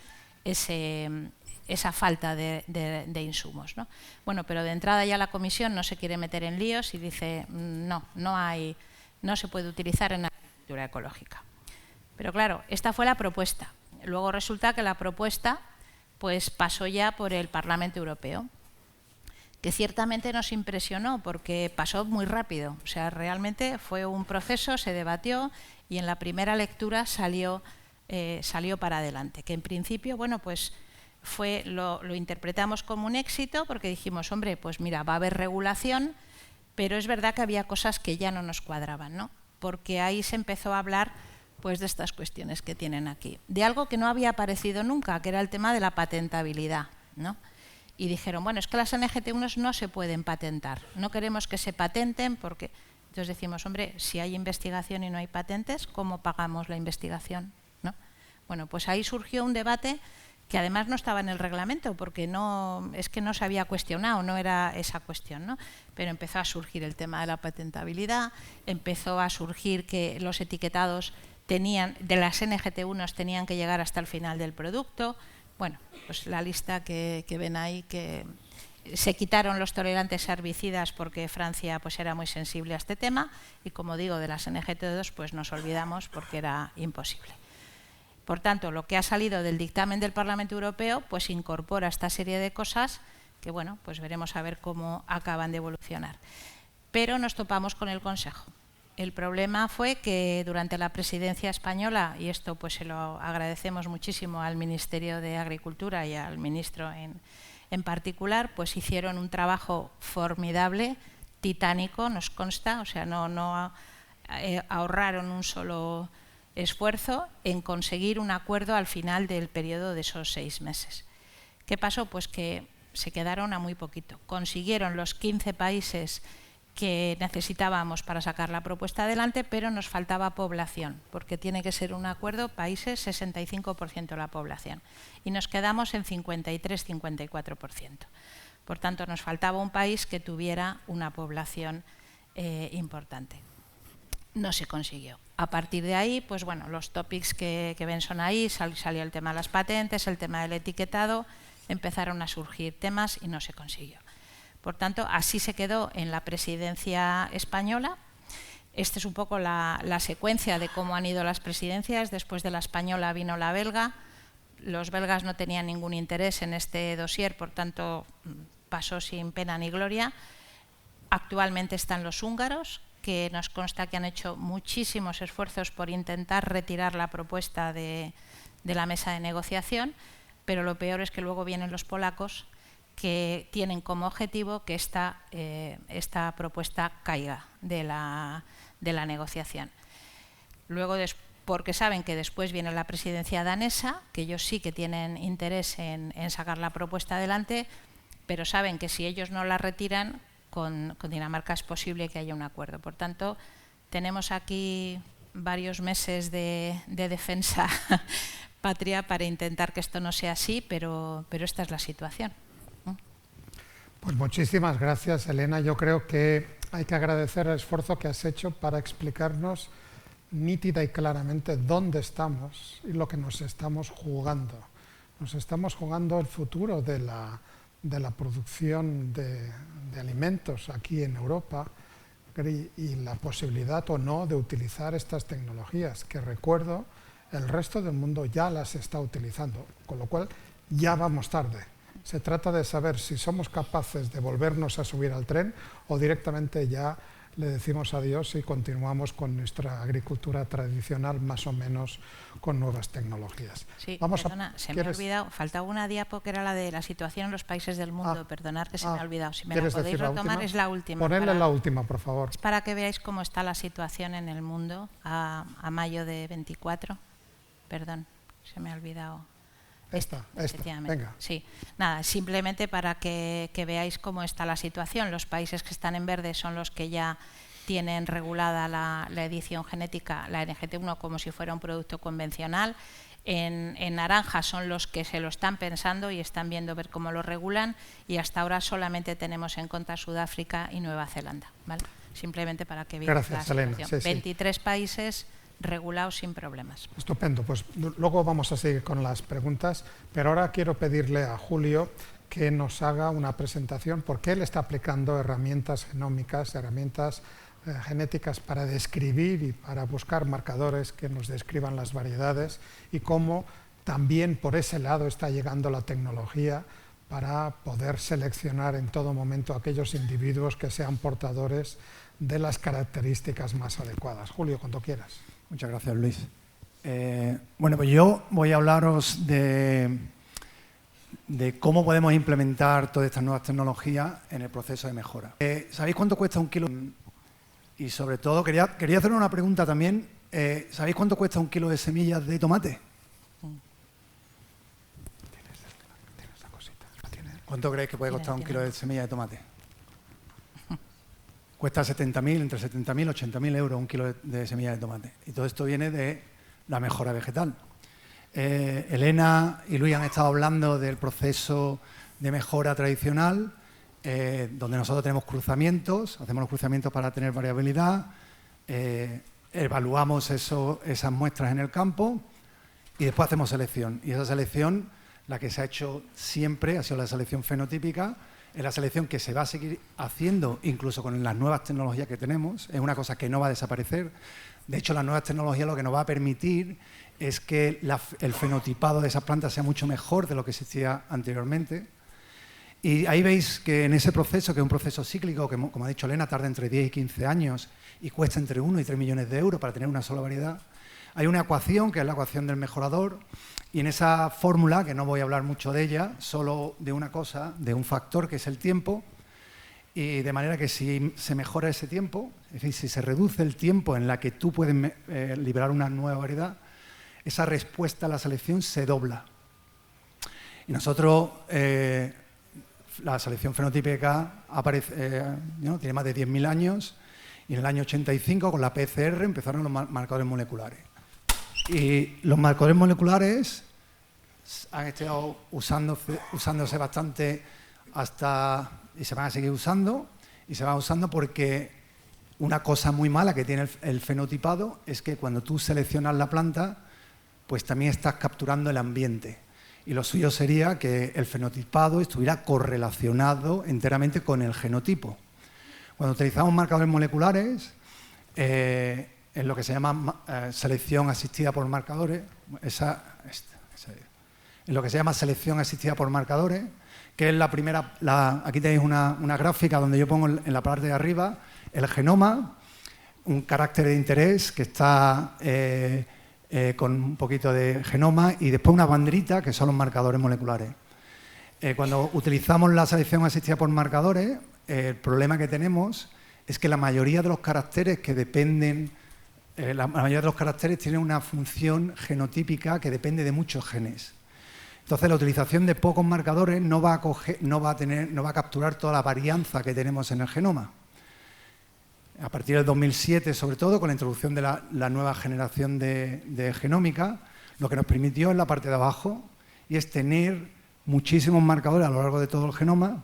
esa falta de insumos, ¿no? Bueno, pero de entrada ya la Comisión no se quiere meter en líos y dice no se puede utilizar en agricultura ecológica. Pero claro, esta fue la propuesta. Luego resulta que la propuesta pues pasó ya por el Parlamento Europeo, que ciertamente nos impresionó porque pasó muy rápido. O sea, realmente fue un proceso, se debatió y en la primera lectura salió para adelante. Que en principio, bueno, pues lo interpretamos como un éxito porque dijimos, hombre, pues mira, va a haber regulación, pero es verdad que había cosas que ya no nos cuadraban, ¿no? Porque ahí se empezó a hablar pues de estas cuestiones que tienen aquí. De algo que no había aparecido nunca, que era el tema de la patentabilidad, ¿no? Y dijeron, bueno, es que las NGT1 no se pueden patentar, no queremos que se patenten porque… Entonces decimos, hombre, si hay investigación y no hay patentes, ¿cómo pagamos la investigación? ¿No? Bueno, pues ahí surgió un debate que además no estaba en el reglamento porque es que no se había cuestionado, no era esa cuestión, ¿no? Pero empezó a surgir el tema de la patentabilidad, empezó a surgir que los etiquetados de las NGT1 tenían que llegar hasta el final del producto. Bueno, pues la lista que ven ahí, que se quitaron los tolerantes a herbicidas porque Francia pues era muy sensible a este tema y, como digo, de las NGT2 pues nos olvidamos porque era imposible. Por tanto, lo que ha salido del dictamen del Parlamento Europeo pues incorpora esta serie de cosas que, bueno, pues veremos a ver cómo acaban de evolucionar. Pero nos topamos con el Consejo. El problema fue que durante la presidencia española, y esto pues se lo agradecemos muchísimo al Ministerio de Agricultura y al ministro en particular, pues hicieron un trabajo formidable, titánico, nos consta, o sea, no ahorraron un solo esfuerzo en conseguir un acuerdo al final del periodo de esos 6 meses. ¿Qué pasó? Pues que se quedaron a muy poquito. Consiguieron los 15 países que necesitábamos para sacar la propuesta adelante, pero nos faltaba población, porque tiene que ser un acuerdo países 65% de la población. Y nos quedamos en 53-54%. Por tanto, nos faltaba un país que tuviera una población importante. No se consiguió. A partir de ahí, pues bueno, los topics que ven son ahí, salió el tema de las patentes, el tema del etiquetado, empezaron a surgir temas y no se consiguió. Por tanto, así se quedó en la presidencia española. Esta es un poco la secuencia de cómo han ido las presidencias. Después de la española vino la belga. Los belgas no tenían ningún interés en este dossier, por tanto, pasó sin pena ni gloria. Actualmente están los húngaros, que nos consta que han hecho muchísimos esfuerzos por intentar retirar la propuesta de la mesa de negociación, pero lo peor es que luego vienen los polacos, que tienen como objetivo que esta propuesta caiga de la negociación. Luego, porque saben que después viene la presidencia danesa, que ellos sí que tienen interés en sacar la propuesta adelante, pero saben que si ellos no la retiran, con Dinamarca es posible que haya un acuerdo. Por tanto, tenemos aquí varios meses de defensa patria para intentar que esto no sea así, pero esta es la situación. Pues muchísimas gracias, Elena. Yo creo que hay que agradecer el esfuerzo que has hecho para explicarnos nítida y claramente dónde estamos y lo que nos estamos jugando. Nos estamos jugando el futuro de la producción de alimentos aquí en Europa y la posibilidad o no de utilizar estas tecnologías, que recuerdo El resto del mundo ya las está utilizando, con lo cual ya vamos tarde. Se trata de saber si somos capaces de volvernos a subir al tren o directamente ya le decimos adiós y continuamos con nuestra agricultura tradicional, más o menos con nuevas tecnologías. Sí, perdona, se me ha olvidado, faltaba una diapo que era la de la situación en los países del mundo, perdonad que se me ha olvidado. Si me la podéis retomar, es la última. Ponedle la última, por favor. Es para que veáis cómo está la situación en el mundo a mayo de 24. Perdón, se me ha olvidado. Esta, venga. Sí, nada, simplemente para que veáis cómo está la situación. Los países que están en verde son los que ya tienen regulada la edición genética, la NGT1, como si fuera un producto convencional. En naranja son los que se lo están pensando y están viendo ver cómo lo regulan, y hasta ahora solamente tenemos en cuenta Sudáfrica y Nueva Zelanda, ¿vale? Simplemente para que veáis la situación. Sí, 23 países regulados sin problemas. Estupendo, pues luego vamos a seguir con las preguntas, pero ahora quiero pedirle a Julio que nos haga una presentación, porque él está aplicando herramientas genómicas, herramientas genéticas para describir y para buscar marcadores que nos describan las variedades, y cómo también por ese lado está llegando la tecnología para poder seleccionar en todo momento aquellos individuos que sean portadores de las características más adecuadas. Julio, cuando quieras. Muchas gracias, Luis. Bueno, pues yo voy a hablaros de cómo podemos implementar todas estas nuevas tecnologías en el proceso de mejora. ¿Sabéis cuánto cuesta un kilo? Y sobre todo, quería hacer una pregunta también. ¿Sabéis cuánto cuesta un kilo de semillas de tomate? ¿Cuánto creéis que puede costar un kilo de semillas de tomate? Cuesta 70.000, entre 70.000 y 80.000 euros un kilo de semillas de tomate. Y todo esto viene de la mejora vegetal. Elena y Luis han estado hablando del proceso de mejora tradicional, donde nosotros tenemos cruzamientos, hacemos los cruzamientos para tener variabilidad, evaluamos esas muestras en el campo y después hacemos selección. Y esa selección, la que se ha hecho siempre, ha sido la selección fenotípica. Es la selección que se va a seguir haciendo incluso con las nuevas tecnologías que tenemos. Es una cosa que no va a desaparecer. De hecho, las nuevas tecnologías lo que nos va a permitir es que el fenotipado de esas plantas sea mucho mejor de lo que existía anteriormente. Y ahí veis que en ese proceso, que es un proceso cíclico, que como ha dicho Elena, tarda entre 10 y 15 años y cuesta entre 1 y 3 millones de euros para tener una sola variedad, hay una ecuación, que es la ecuación del mejorador, y en esa fórmula, que no voy a hablar mucho de ella, solo de una cosa, de un factor que es el tiempo, y de manera que si se mejora ese tiempo, es decir, si se reduce el tiempo en la que tú puedes liberar una nueva variedad, esa respuesta a la selección se dobla. Y nosotros, la selección fenotípica tiene más de 10.000 años, y en el año 85 con la PCR empezaron los marcadores moleculares. Y los marcadores moleculares han estado usándose bastante y se van a seguir usando, y se van usando porque una cosa muy mala que tiene el fenotipado es que cuando tú seleccionas la planta, pues también estás capturando el ambiente. Y lo suyo sería que el fenotipado estuviera correlacionado enteramente con el genotipo. Cuando utilizamos marcadores moleculares, en lo que se llama selección asistida por marcadores, en lo que se llama selección asistida por marcadores, que es la primera, aquí tenéis una gráfica donde yo pongo en la parte de arriba el genoma, un carácter de interés que está con un poquito de genoma, y después una banderita que son los marcadores moleculares. Cuando utilizamos la selección asistida por marcadores, el problema que tenemos es que la mayoría de los caracteres que dependen, la mayoría de los caracteres tienen una función genotípica que depende de muchos genes. Entonces, la utilización de pocos marcadores no va a capturar toda la varianza que tenemos en el genoma. A partir del 2007, sobre todo, con la introducción de la nueva generación de genómica, lo que nos permitió en la parte de abajo y es tener muchísimos marcadores a lo largo de todo el genoma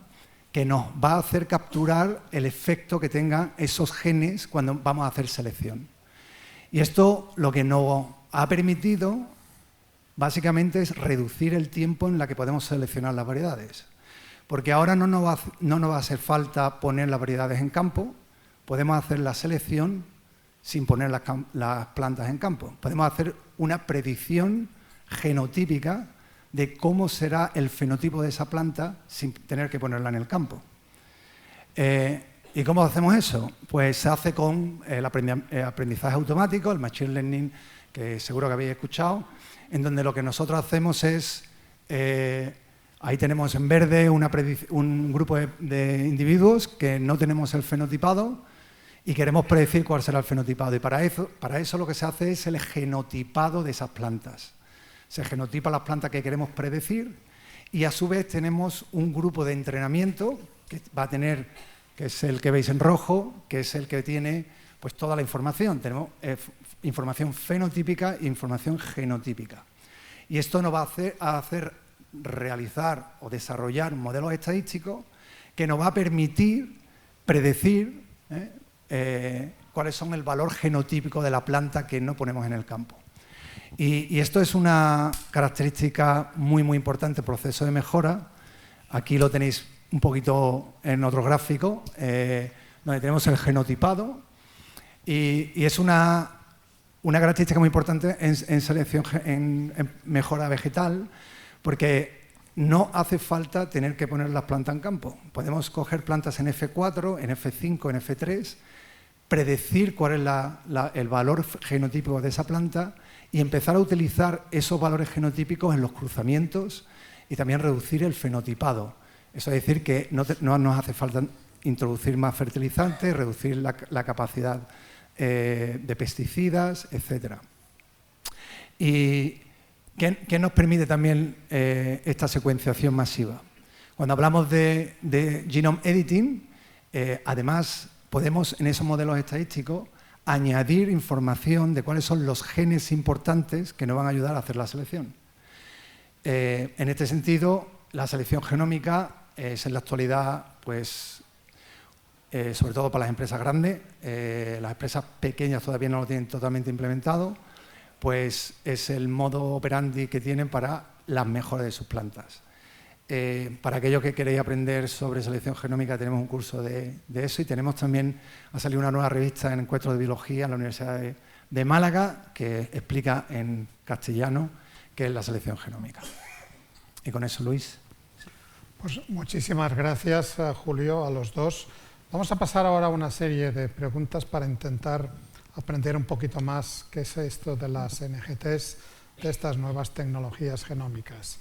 que nos va a hacer capturar el efecto que tengan esos genes cuando vamos a hacer selección. Y esto lo que nos ha permitido básicamente es reducir el tiempo en la que podemos seleccionar las variedades. Porque ahora no nos va a hacer falta poner las variedades en campo, podemos hacer la selección sin poner las plantas en campo. Podemos hacer una predicción genotípica de cómo será el fenotipo de esa planta sin tener que ponerla en el campo. ¿Y cómo hacemos eso? Pues se hace con el aprendizaje automático, el Machine Learning, que seguro que habéis escuchado, en donde lo que nosotros hacemos es, ahí tenemos en verde un grupo de individuos que no tenemos el fenotipado y queremos predecir cuál será el fenotipado. Y para eso lo que se hace es el genotipado de esas plantas. Se genotipa las plantas que queremos predecir y a su vez tenemos un grupo de entrenamiento que va a tener, que es el que veis en rojo, que es el que tiene pues toda la información. Tenemos información fenotípica e información genotípica. Y esto nos va a hacer realizar o desarrollar modelos estadísticos que nos va a permitir predecir cuáles son el valor genotípico de la planta que no ponemos en el campo. Y esto es una característica muy, muy importante, proceso de mejora. Aquí lo tenéis un poquito en otro gráfico, donde tenemos el genotipado. Y es una característica muy importante en selección, en mejora vegetal, porque no hace falta tener que poner las plantas en campo. Podemos coger plantas en F4, en F5, en F3, predecir cuál es el valor genotípico de esa planta y empezar a utilizar esos valores genotípicos en los cruzamientos y también reducir el fenotipado. Eso es decir, que no nos hace falta introducir más fertilizantes, reducir la capacidad de pesticidas, etc. ¿Y qué nos permite también esta secuenciación masiva? Cuando hablamos de genome editing, además podemos en esos modelos estadísticos añadir información de cuáles son los genes importantes que nos van a ayudar a hacer la selección. En este sentido, la selección genómica es en la actualidad, pues, sobre todo para las empresas grandes, las empresas pequeñas todavía no lo tienen totalmente implementado, pues es el modo operandi que tienen para las mejoras de sus plantas. Para aquellos que queréis aprender sobre selección genómica tenemos un curso de eso y tenemos también, ha salido una nueva revista en Encuentros de Biología en la Universidad de Málaga que explica en castellano qué es la selección genómica. Y con eso, Luis. Pues muchísimas gracias, Julio, a los dos. Vamos a pasar ahora a una serie de preguntas para intentar aprender un poquito más qué es esto de las NGTs, de estas nuevas tecnologías genómicas.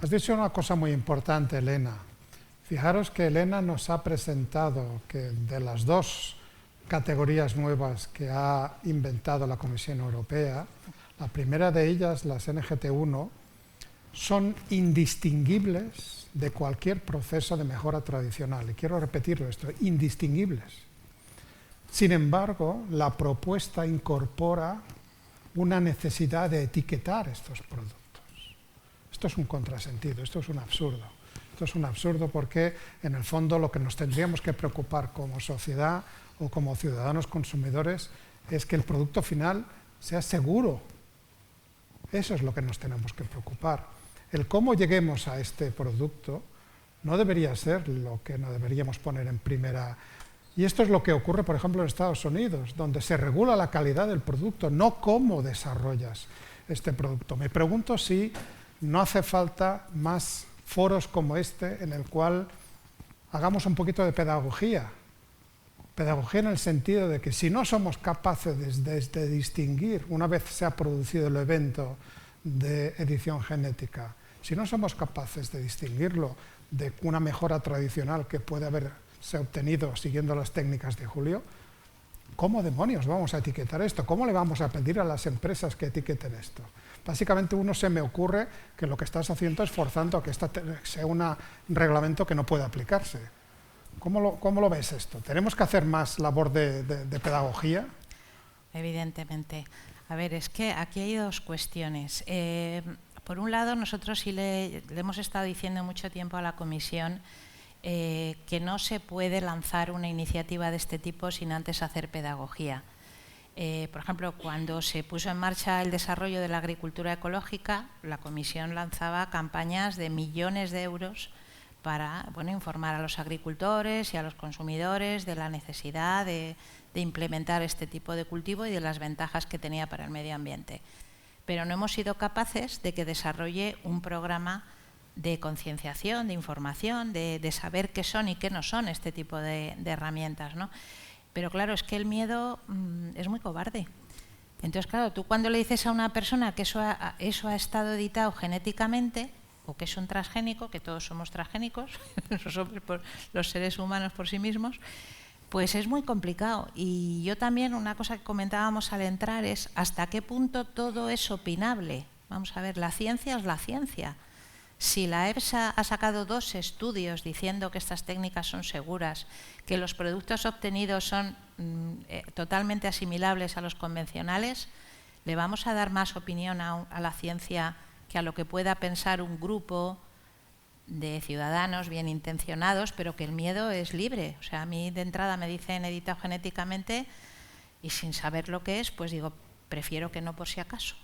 Has dicho una cosa muy importante, Elena. Fijaros que Elena nos ha presentado que de las dos categorías nuevas que ha inventado la Comisión Europea, la primera de ellas, las NGT1, son indistinguibles de cualquier proceso de mejora tradicional. Y quiero repetirlo esto, indistinguibles. Sin embargo, la propuesta incorpora una necesidad de etiquetar estos productos. Esto es un contrasentido, esto es un absurdo. Esto es un absurdo porque, en el fondo, lo que nos tendríamos que preocupar como sociedad o como ciudadanos consumidores es que el producto final sea seguro. Eso es lo que nos tenemos que preocupar. El cómo lleguemos a este producto no debería ser lo que no deberíamos poner en primera. Y esto es lo que ocurre, por ejemplo, en Estados Unidos, donde se regula la calidad del producto, no cómo desarrollas este producto. Me pregunto si no hace falta más foros como este en el cual hagamos un poquito de pedagogía. Pedagogía en el sentido de que si no somos capaces de distinguir, una vez se ha producido el evento de edición genética, si no somos capaces de distinguirlo de una mejora tradicional que puede haberse obtenido siguiendo las técnicas de Julio, ¿cómo demonios vamos a etiquetar esto? ¿Cómo le vamos a pedir a las empresas que etiqueten esto? Básicamente, se me ocurre que lo que estás haciendo es forzando a que esta sea un reglamento que no puede aplicarse. ¿Cómo lo ves esto? ¿Tenemos que hacer más labor de pedagogía? Evidentemente. A ver, es que aquí hay dos cuestiones. Por un lado, nosotros sí le hemos estado diciendo mucho tiempo a la Comisión que no se puede lanzar una iniciativa de este tipo sin antes hacer pedagogía. Por ejemplo, cuando se puso en marcha el desarrollo de la agricultura ecológica, la Comisión lanzaba campañas de millones de euros para informar a los agricultores y a los consumidores de la necesidad de implementar este tipo de cultivo y de las ventajas que tenía para el medio ambiente. Pero no hemos sido capaces de que desarrolle un programa de concienciación, de información, de saber qué son y qué no son este tipo de herramientas, ¿no? Pero claro, es que el miedo es muy cobarde. Entonces, claro, tú cuando le dices a una persona que eso ha estado editado genéticamente, o que es un transgénico, que todos somos transgénicos, los seres humanos por sí mismos, pues es muy complicado. Y yo también, una cosa que comentábamos al entrar es hasta qué punto todo es opinable. Vamos a ver, la ciencia es la ciencia. Si la EFSA ha sacado 2 estudios diciendo que estas técnicas son seguras, que los productos obtenidos son totalmente asimilables a los convencionales, ¿le vamos a dar más opinión a la ciencia que a lo que pueda pensar un grupo de ciudadanos bien intencionados, pero que el miedo es libre? O sea, a mí de entrada me dicen editado genéticamente y sin saber lo que es, pues digo, prefiero que no por si acaso.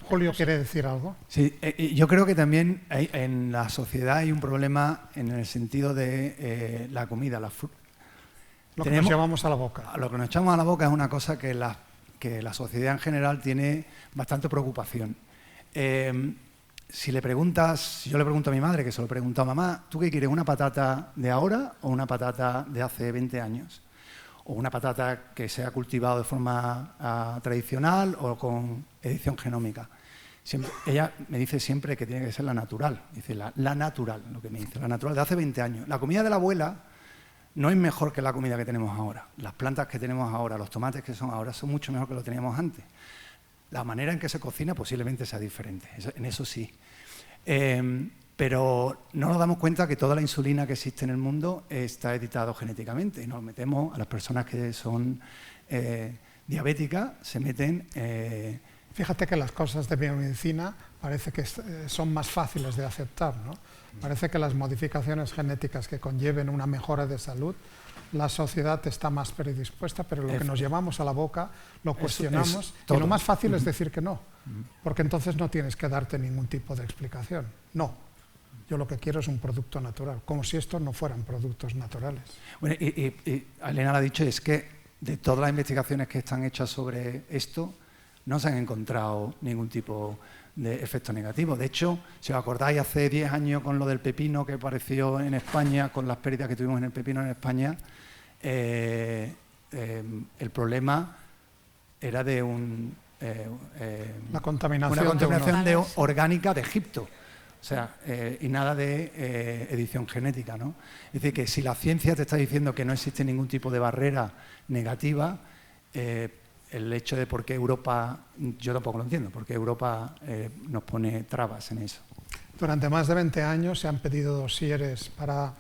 Julio, ¿quiere decir algo? Sí, yo creo que también en la sociedad hay un problema en el sentido de la comida, la fruta. Lo que nos llevamos a la boca. Lo que nos echamos a la boca es una cosa que la sociedad en general tiene bastante preocupación. Si yo le pregunto a mi madre, que se lo pregunto a mamá, ¿tú qué quieres, una patata de ahora o una patata de hace 20 años? O una patata que sea cultivada de forma tradicional o con edición genómica. Ella me dice siempre que tiene que ser la natural. Dice la natural, lo que me dice, la natural de hace 20 años. La comida de la abuela no es mejor que la comida que tenemos ahora. Las plantas que tenemos ahora, los tomates que son ahora, son mucho mejor que lo que teníamos antes. La manera en que se cocina posiblemente sea diferente, en eso sí. Pero no nos damos cuenta que toda la insulina que existe en el mundo está editada genéticamente. Y nos metemos, a las personas que son diabéticas, se meten... Fíjate que las cosas de biomedicina parece que son más fáciles de aceptar, ¿no? Parece que las modificaciones genéticas que conlleven una mejora de salud, la sociedad está más predispuesta, pero lo que nos llevamos a la boca lo cuestionamos y lo más fácil es decir que no, porque entonces no tienes que darte ningún tipo de explicación. No, yo lo que quiero es un producto natural, como si estos no fueran productos naturales. Bueno, y Elena lo ha dicho, es que de todas las investigaciones que están hechas sobre esto, no se han encontrado ningún tipo de efecto negativo. De hecho, si os acordáis, hace 10 años con lo del pepino que apareció en España, con las pérdidas que tuvimos en el pepino en España, el problema era de la contaminación, orgánica de Egipto. O sea, y nada de edición genética, ¿no? Es decir, que si la ciencia te está diciendo que no existe ningún tipo de barrera negativa, el hecho de por qué Europa, yo tampoco lo entiendo, por qué Europa nos pone trabas en eso. Durante más de 20 años se han pedido dosieres para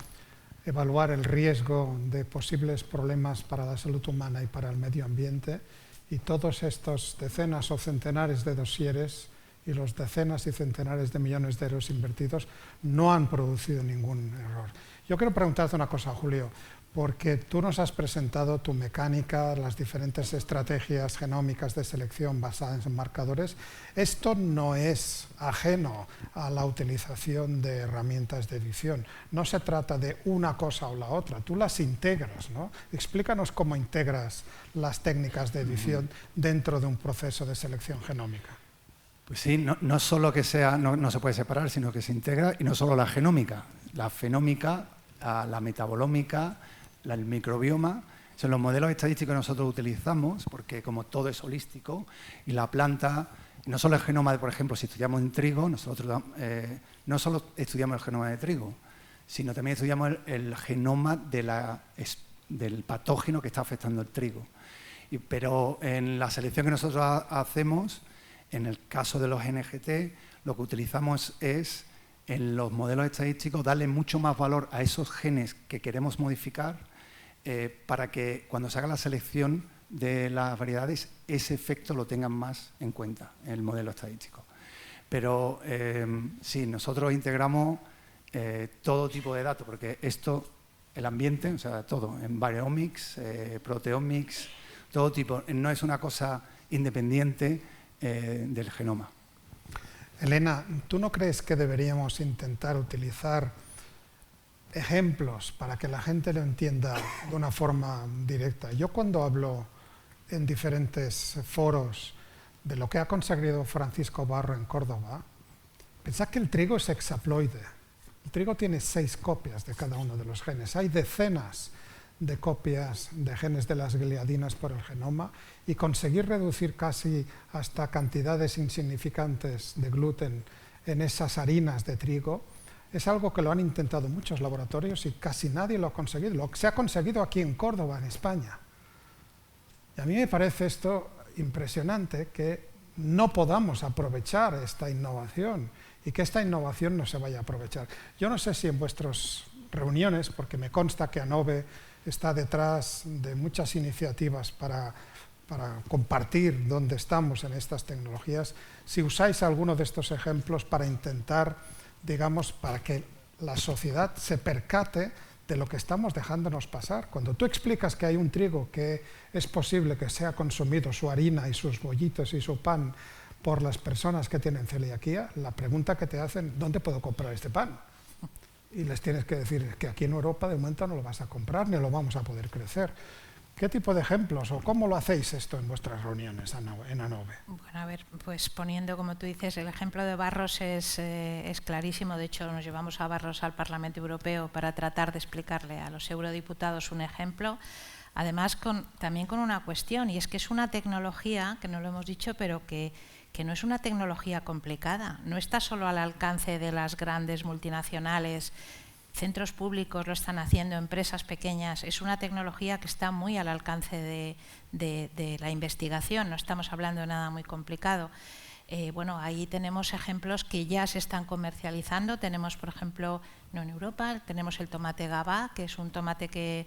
evaluar el riesgo de posibles problemas para la salud humana y para el medio ambiente, y todos estos decenas o centenares de dosieres y los decenas y centenares de millones de euros invertidos no han producido ningún error. Yo quiero preguntarte una cosa, Julio, porque tú nos has presentado tu mecánica, las diferentes estrategias genómicas de selección basadas en marcadores. Esto no es ajeno a la utilización de herramientas de edición. No se trata de una cosa o la otra, tú las integras, ¿no? Explícanos cómo integras las técnicas de edición dentro de un proceso de selección genómica. Pues sí, no solo que sea, no se puede separar, sino que se integra, y no solo la genómica, la fenómica, la metabolómica, el microbioma, son los modelos estadísticos que nosotros utilizamos, porque como todo es holístico, y la planta, no solo el genoma, por ejemplo, si estudiamos en trigo, nosotros no solo estudiamos el genoma de trigo, sino también estudiamos el genoma del patógeno que está afectando el trigo. Pero en la selección que nosotros hacemos, en el caso de los NGT, lo que utilizamos es, en los modelos estadísticos, darle mucho más valor a esos genes que queremos modificar, para que cuando se haga la selección de las variedades, ese efecto lo tengan más en cuenta en el modelo estadístico. Pero sí, nosotros integramos todo tipo de datos, porque esto, el ambiente, o sea, todo, en Variomics, Proteomics, todo tipo, no es una cosa independiente del genoma. Elena, ¿tú no crees que deberíamos intentar utilizar ejemplos para que la gente lo entienda de una forma directa. Yo cuando hablo en diferentes foros de lo que ha conseguido Francisco Barro en Córdoba, pensad que el trigo es hexaploide. El trigo tiene 6 copias de cada uno de los genes. Hay decenas de copias de genes de las gliadinas por el genoma, y conseguir reducir casi hasta cantidades insignificantes de gluten en esas harinas de trigo es algo que lo han intentado muchos laboratorios y casi nadie lo ha conseguido. Lo que se ha conseguido aquí en Córdoba, en España. Y a mí me parece esto impresionante, que no podamos aprovechar esta innovación y que esta innovación no se vaya a aprovechar. Yo no sé si en vuestras reuniones, porque me consta que ANOVE está detrás de muchas iniciativas para compartir dónde estamos en estas tecnologías, si usáis alguno de estos ejemplos para intentar, digamos, para que la sociedad se percate de lo que estamos dejándonos pasar. Cuando tú explicas que hay un trigo que es posible que sea consumido, su harina y sus bollitos y su pan, por las personas que tienen celiaquía, la pregunta que te hacen, ¿dónde puedo comprar este pan? Y les tienes que decir que aquí en Europa de momento no lo vas a comprar ni lo vamos a poder crecer. ¿Qué tipo de ejemplos o cómo lo hacéis esto en vuestras reuniones en ANOVE? Bueno, a ver, pues poniendo, como tú dices, el ejemplo de Barros es clarísimo. De hecho, nos llevamos a Barros al Parlamento Europeo para tratar de explicarle a los eurodiputados un ejemplo. Además, también con una cuestión, y es que es una tecnología, que no lo hemos dicho, pero que no es una tecnología complicada. No está solo al alcance de las grandes multinacionales. Centros públicos lo están haciendo, empresas pequeñas. Es una tecnología que está muy al alcance de la investigación, no estamos hablando de nada muy complicado. Bueno, ahí tenemos ejemplos que ya se están comercializando. Tenemos, por ejemplo, no en Europa, tenemos el tomate GABA, que es un tomate que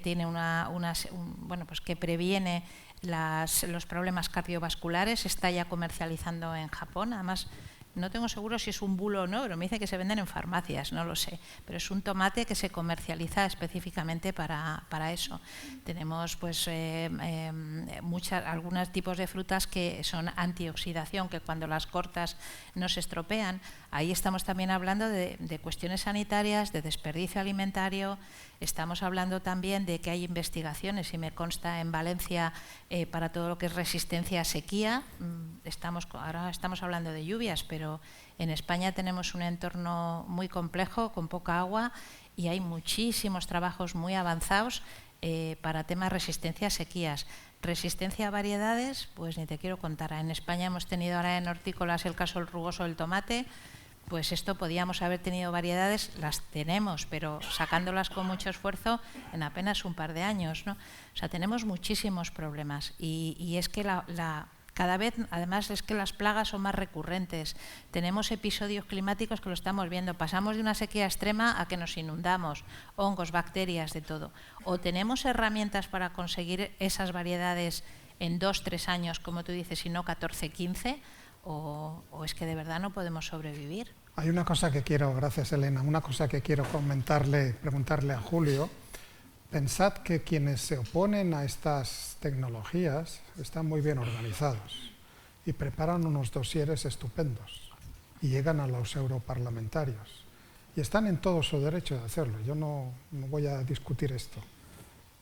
tiene bueno, pues que previene los problemas cardiovasculares. Se está ya comercializando en Japón. Además, no tengo seguro si es un bulo o no, pero me dice que se venden en farmacias, no lo sé. Pero es un tomate que se comercializa específicamente para eso. Tenemos pues algunos tipos de frutas que son antioxidación, que cuando las cortas no se estropean. Ahí estamos también hablando de cuestiones sanitarias, de desperdicio alimentario. Estamos hablando también de que hay investigaciones, y me consta en Valencia, para todo lo que es resistencia a sequía. Ahora estamos hablando de lluvias, pero en España tenemos un entorno muy complejo, con poca agua, y hay muchísimos trabajos muy avanzados para temas de resistencia a sequías. Resistencia a variedades, pues ni te quiero contar. En España hemos tenido ahora en hortícolas el caso del rugoso del tomate. Pues esto podíamos haber tenido variedades, las tenemos, pero sacándolas con mucho esfuerzo en apenas un par de años, ¿no? O sea, tenemos muchísimos problemas, y es que cada vez, además, es que las plagas son más recurrentes. Tenemos episodios climáticos que lo estamos viendo. Pasamos de una sequía extrema a que nos inundamos, hongos, bacterias, de todo. O tenemos herramientas para conseguir esas variedades en 2-3 años, como tú dices, y no 14-15, o es que de verdad no podemos sobrevivir. Hay una cosa que quiero, gracias Elena, una cosa que quiero preguntarle a Julio. Pensad que quienes se oponen a estas tecnologías están muy bien organizados y preparan unos dosieres estupendos y llegan a los europarlamentarios y están en todo su derecho de hacerlo. Yo no voy a discutir esto,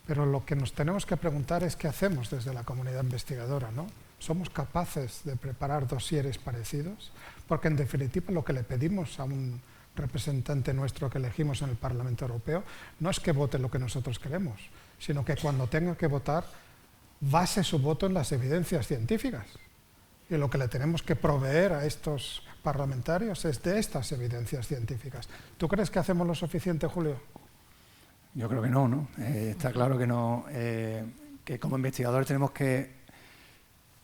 pero lo que nos tenemos que preguntar es qué hacemos desde la comunidad investigadora, ¿no? ¿Somos capaces de preparar dosieres parecidos? Porque en definitiva lo que le pedimos a un representante nuestro que elegimos en el Parlamento Europeo no es que vote lo que nosotros queremos, sino que cuando tenga que votar base su voto en las evidencias científicas. Y lo que le tenemos que proveer a estos parlamentarios es de estas evidencias científicas. ¿Tú crees que hacemos lo suficiente, Julio? Yo creo que no, ¿no? Está claro que no, que como investigadores tenemos que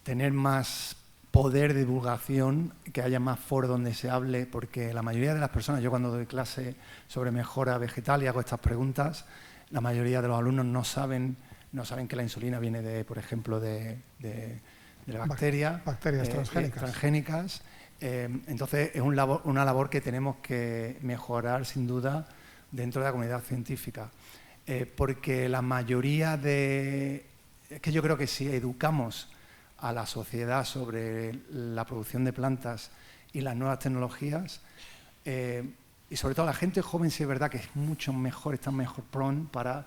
tener más poder de divulgación, que haya más foros donde se hable, porque la mayoría de las personas, yo cuando doy clase sobre mejora vegetal y hago estas preguntas, la mayoría de los alumnos no saben que la insulina viene de, por ejemplo, de la bacteria. Bacterias transgénicas. Entonces es una labor que tenemos que mejorar sin duda dentro de la comunidad científica, porque la mayoría es que yo creo que si educamos a la sociedad sobre la producción de plantas y las nuevas tecnologías, Y sobre todo la gente joven sí es verdad que es mucho mejor, está mejor prone para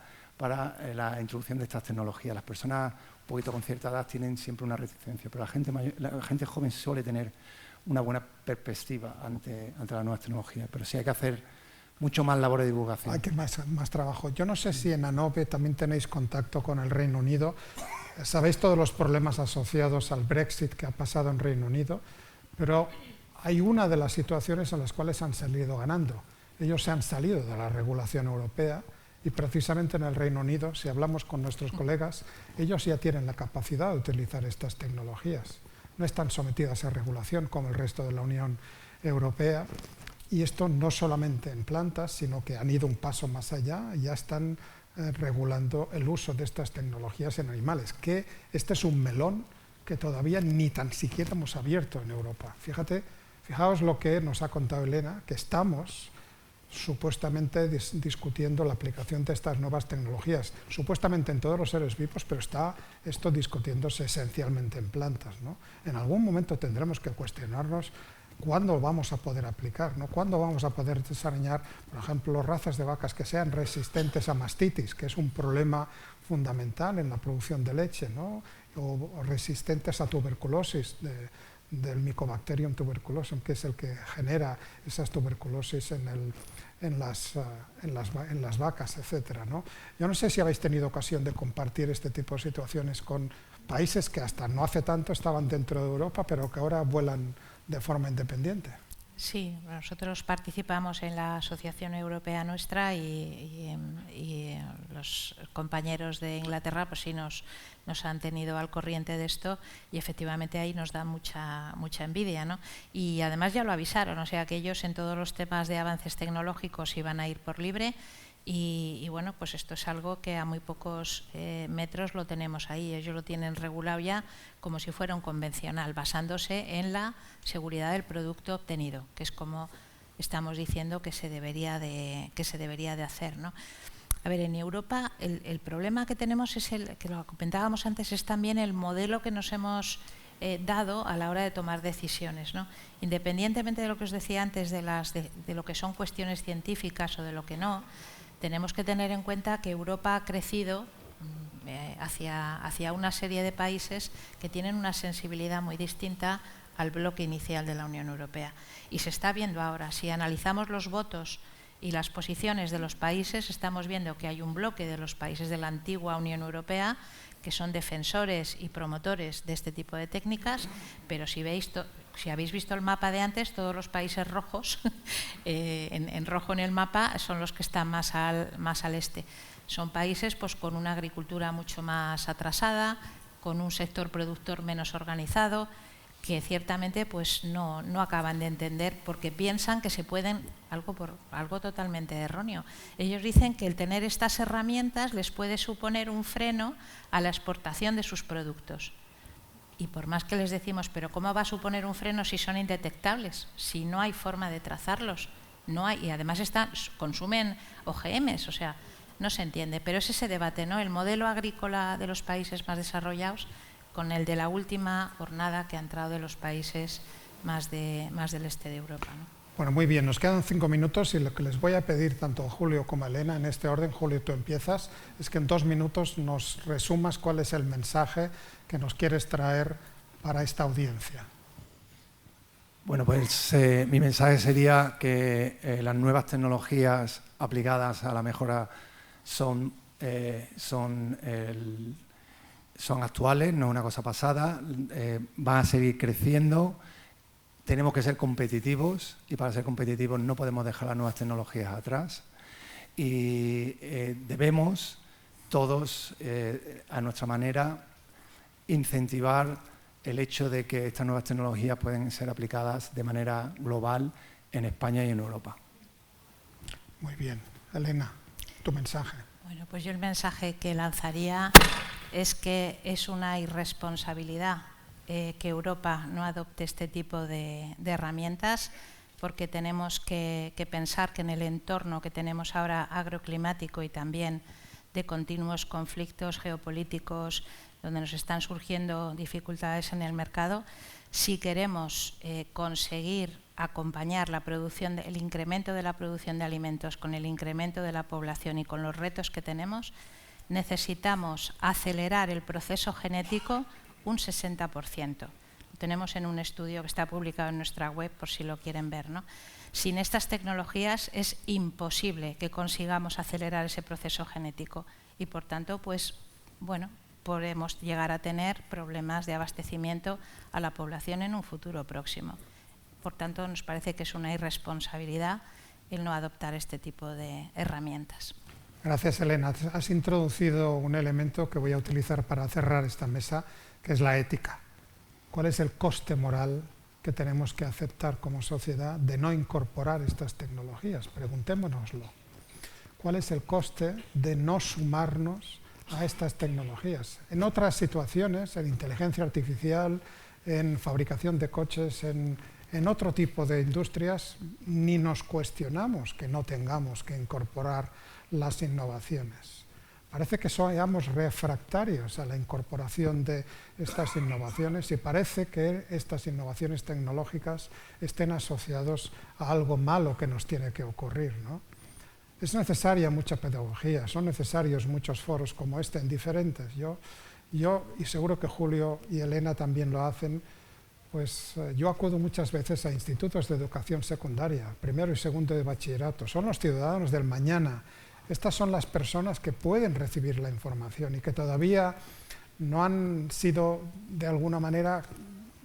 la introducción de estas tecnologías. Las personas un poquito con cierta edad tienen siempre una reticencia, pero la gente joven suele tener una buena perspectiva ante las nuevas tecnologías. Pero sí hay que hacer mucho más labor de divulgación. Hay que más trabajo. Yo no sé si en ANOVE también tenéis contacto con el Reino Unido. Sabéis todos los problemas asociados al Brexit que ha pasado en Reino Unido, pero hay una de las situaciones en las cuales han salido ganando. Ellos se han salido de la regulación europea y precisamente en el Reino Unido, si hablamos con nuestros colegas, ellos ya tienen la capacidad de utilizar estas tecnologías. No están sometidas a regulación como el resto de la Unión Europea. Y esto no solamente en plantas, sino que han ido un paso más allá y ya están regulando el uso de estas tecnologías en animales. Que este es un melón que todavía ni tan siquiera hemos abierto en Europa. Fijaos lo que nos ha contado Elena, que estamos supuestamente discutiendo la aplicación de estas nuevas tecnologías, supuestamente en todos los seres vivos, pero está esto discutiéndose esencialmente en plantas, ¿no? En algún momento tendremos que cuestionarnos cuándo vamos a poder aplicar, ¿no? Cuándo vamos a poder desarrollar, por ejemplo, razas de vacas que sean resistentes a mastitis, que es un problema fundamental en la producción de leche, ¿no? O resistentes a tuberculosis, del Mycobacterium tuberculosum, que es el que genera esas tuberculosis en las vacas, etcétera, ¿no? Yo no sé si habéis tenido ocasión de compartir este tipo de situaciones con países que hasta no hace tanto estaban dentro de Europa, pero que ahora vuelan de forma independiente. Sí, nosotros participamos en la asociación europea nuestra y los compañeros de Inglaterra pues sí nos han tenido al corriente de esto y efectivamente ahí nos da mucha envidia, ¿no? Y además ya lo avisaron, o sea que ellos en todos los temas de avances tecnológicos iban a ir por libre. Y bueno, pues esto es algo que a muy pocos metros lo tenemos ahí. Ellos lo tienen regulado ya como si fuera un convencional, basándose en la seguridad del producto obtenido, que es como estamos diciendo que se debería de hacer, ¿no? A ver, en Europa el problema que tenemos es el que lo comentábamos antes, es también el modelo que nos hemos dado a la hora de tomar decisiones, ¿no? Independientemente de lo que os decía antes de lo que son cuestiones científicas o de lo que no, tenemos que tener en cuenta que Europa ha crecido hacia una serie de países que tienen una sensibilidad muy distinta al bloque inicial de la Unión Europea. Y se está viendo ahora, si analizamos los votos y las posiciones de los países, estamos viendo que hay un bloque de los países de la antigua Unión Europea que son defensores y promotores de este tipo de técnicas, pero si habéis visto el mapa de antes, todos los países rojos, en rojo en el mapa, son los que están más al este. Son países pues, con una agricultura mucho más atrasada, con un sector productor menos organizado, que ciertamente pues, no acaban de entender porque piensan que se pueden, algo totalmente erróneo. Ellos dicen que el tener estas herramientas les puede suponer un freno a la exportación de sus productos. Y por más que les decimos, pero ¿cómo va a suponer un freno si son indetectables? Si no hay forma de trazarlos. No hay, y además consumen OGMs, o sea, no se entiende. Pero es ese debate, ¿no? El modelo agrícola de los países más desarrollados con el de la última jornada que ha entrado de los países más del este de Europa, ¿no? Bueno, muy bien, nos quedan 5 minutos y lo que les voy a pedir tanto a Julio como a Elena en este orden, Julio, tú empiezas, es que en 2 minutos nos resumas cuál es el mensaje que nos quieres traer para esta audiencia. Bueno, pues mi mensaje sería que las nuevas tecnologías aplicadas a la mejora son actuales, no es una cosa pasada, van a seguir creciendo. Tenemos que ser competitivos y para ser competitivos no podemos dejar las nuevas tecnologías atrás y debemos todos, a nuestra manera, incentivar el hecho de que estas nuevas tecnologías pueden ser aplicadas de manera global en España y en Europa. Muy bien. Elena, tu mensaje. Bueno, pues yo el mensaje que lanzaría es que es una irresponsabilidad que Europa no adopte este tipo de herramientas, porque tenemos que pensar que en el entorno que tenemos ahora agroclimático y también de continuos conflictos geopolíticos donde nos están surgiendo dificultades en el mercado, si queremos conseguir acompañar el incremento de la producción de alimentos con el incremento de la población y con los retos que tenemos, necesitamos acelerar el proceso genético un 60%. Lo tenemos en un estudio que está publicado en nuestra web por si lo quieren ver, ¿no? Sin estas tecnologías es imposible que consigamos acelerar ese proceso genético y, por tanto, pues, bueno, podemos llegar a tener problemas de abastecimiento a la población en un futuro próximo. Por tanto, nos parece que es una irresponsabilidad el no adoptar este tipo de herramientas. Gracias, Elena. Has introducido un elemento que voy a utilizar para cerrar esta mesa, que es la ética. ¿Cuál es el coste moral que tenemos que aceptar como sociedad de no incorporar estas tecnologías? Preguntémonoslo. ¿Cuál es el coste de no sumarnos a estas tecnologías? En otras situaciones, en inteligencia artificial, en fabricación de coches, en otro tipo de industrias, ni nos cuestionamos que no tengamos que incorporar las innovaciones. Parece que somos refractarios a la incorporación de estas innovaciones y parece que estas innovaciones tecnológicas estén asociados a algo malo que nos tiene que ocurrir, ¿no? Es necesaria mucha pedagogía, son necesarios muchos foros como este en diferentes. Yo y seguro que Julio y Elena también lo hacen, pues yo acudo muchas veces a institutos de educación secundaria, primero y segundo de bachillerato. Son los ciudadanos del mañana. Estas son las personas que pueden recibir la información y que todavía no han sido, de alguna manera,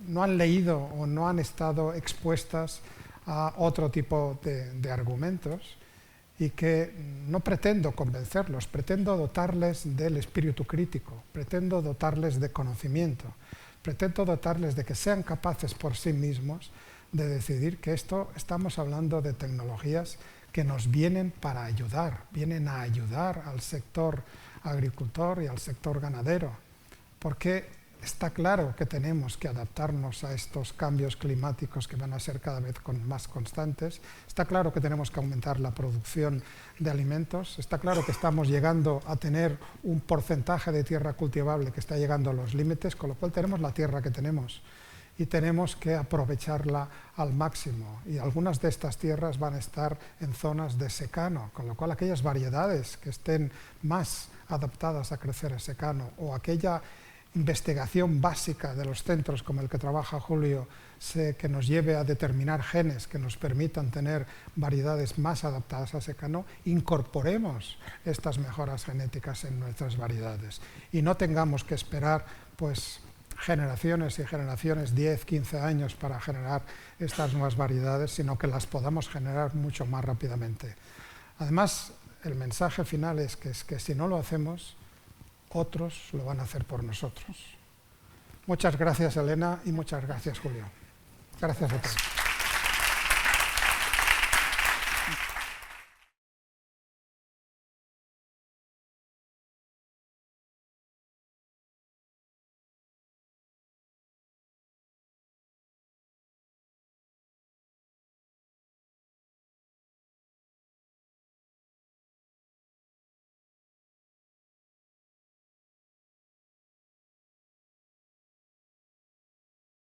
no han leído o no han estado expuestas a otro tipo de argumentos y que no pretendo convencerlos, pretendo dotarles del espíritu crítico, pretendo dotarles de conocimiento, pretendo dotarles de que sean capaces por sí mismos de decidir que estamos hablando de tecnologías que nos vienen para ayudar, vienen a ayudar al sector agricultor y al sector ganadero, porque está claro que tenemos que adaptarnos a estos cambios climáticos que van a ser cada vez más constantes, está claro que tenemos que aumentar la producción de alimentos, está claro que estamos llegando a tener un porcentaje de tierra cultivable que está llegando a los límites, con lo cual tenemos la tierra que tenemos y tenemos que aprovecharla al máximo. Y algunas de estas tierras van a estar en zonas de secano, con lo cual aquellas variedades que estén más adaptadas a crecer en secano o aquella investigación básica de los centros como el que trabaja Julio, que nos lleve a determinar genes que nos permitan tener variedades más adaptadas a secano, incorporemos estas mejoras genéticas en nuestras variedades y no tengamos que esperar pues generaciones y generaciones, 10, 15 años para generar estas nuevas variedades, sino que las podamos generar mucho más rápidamente. Además, el mensaje final es que si no lo hacemos, otros lo van a hacer por nosotros. Muchas gracias, Elena, y muchas gracias, Julio. Gracias a todos.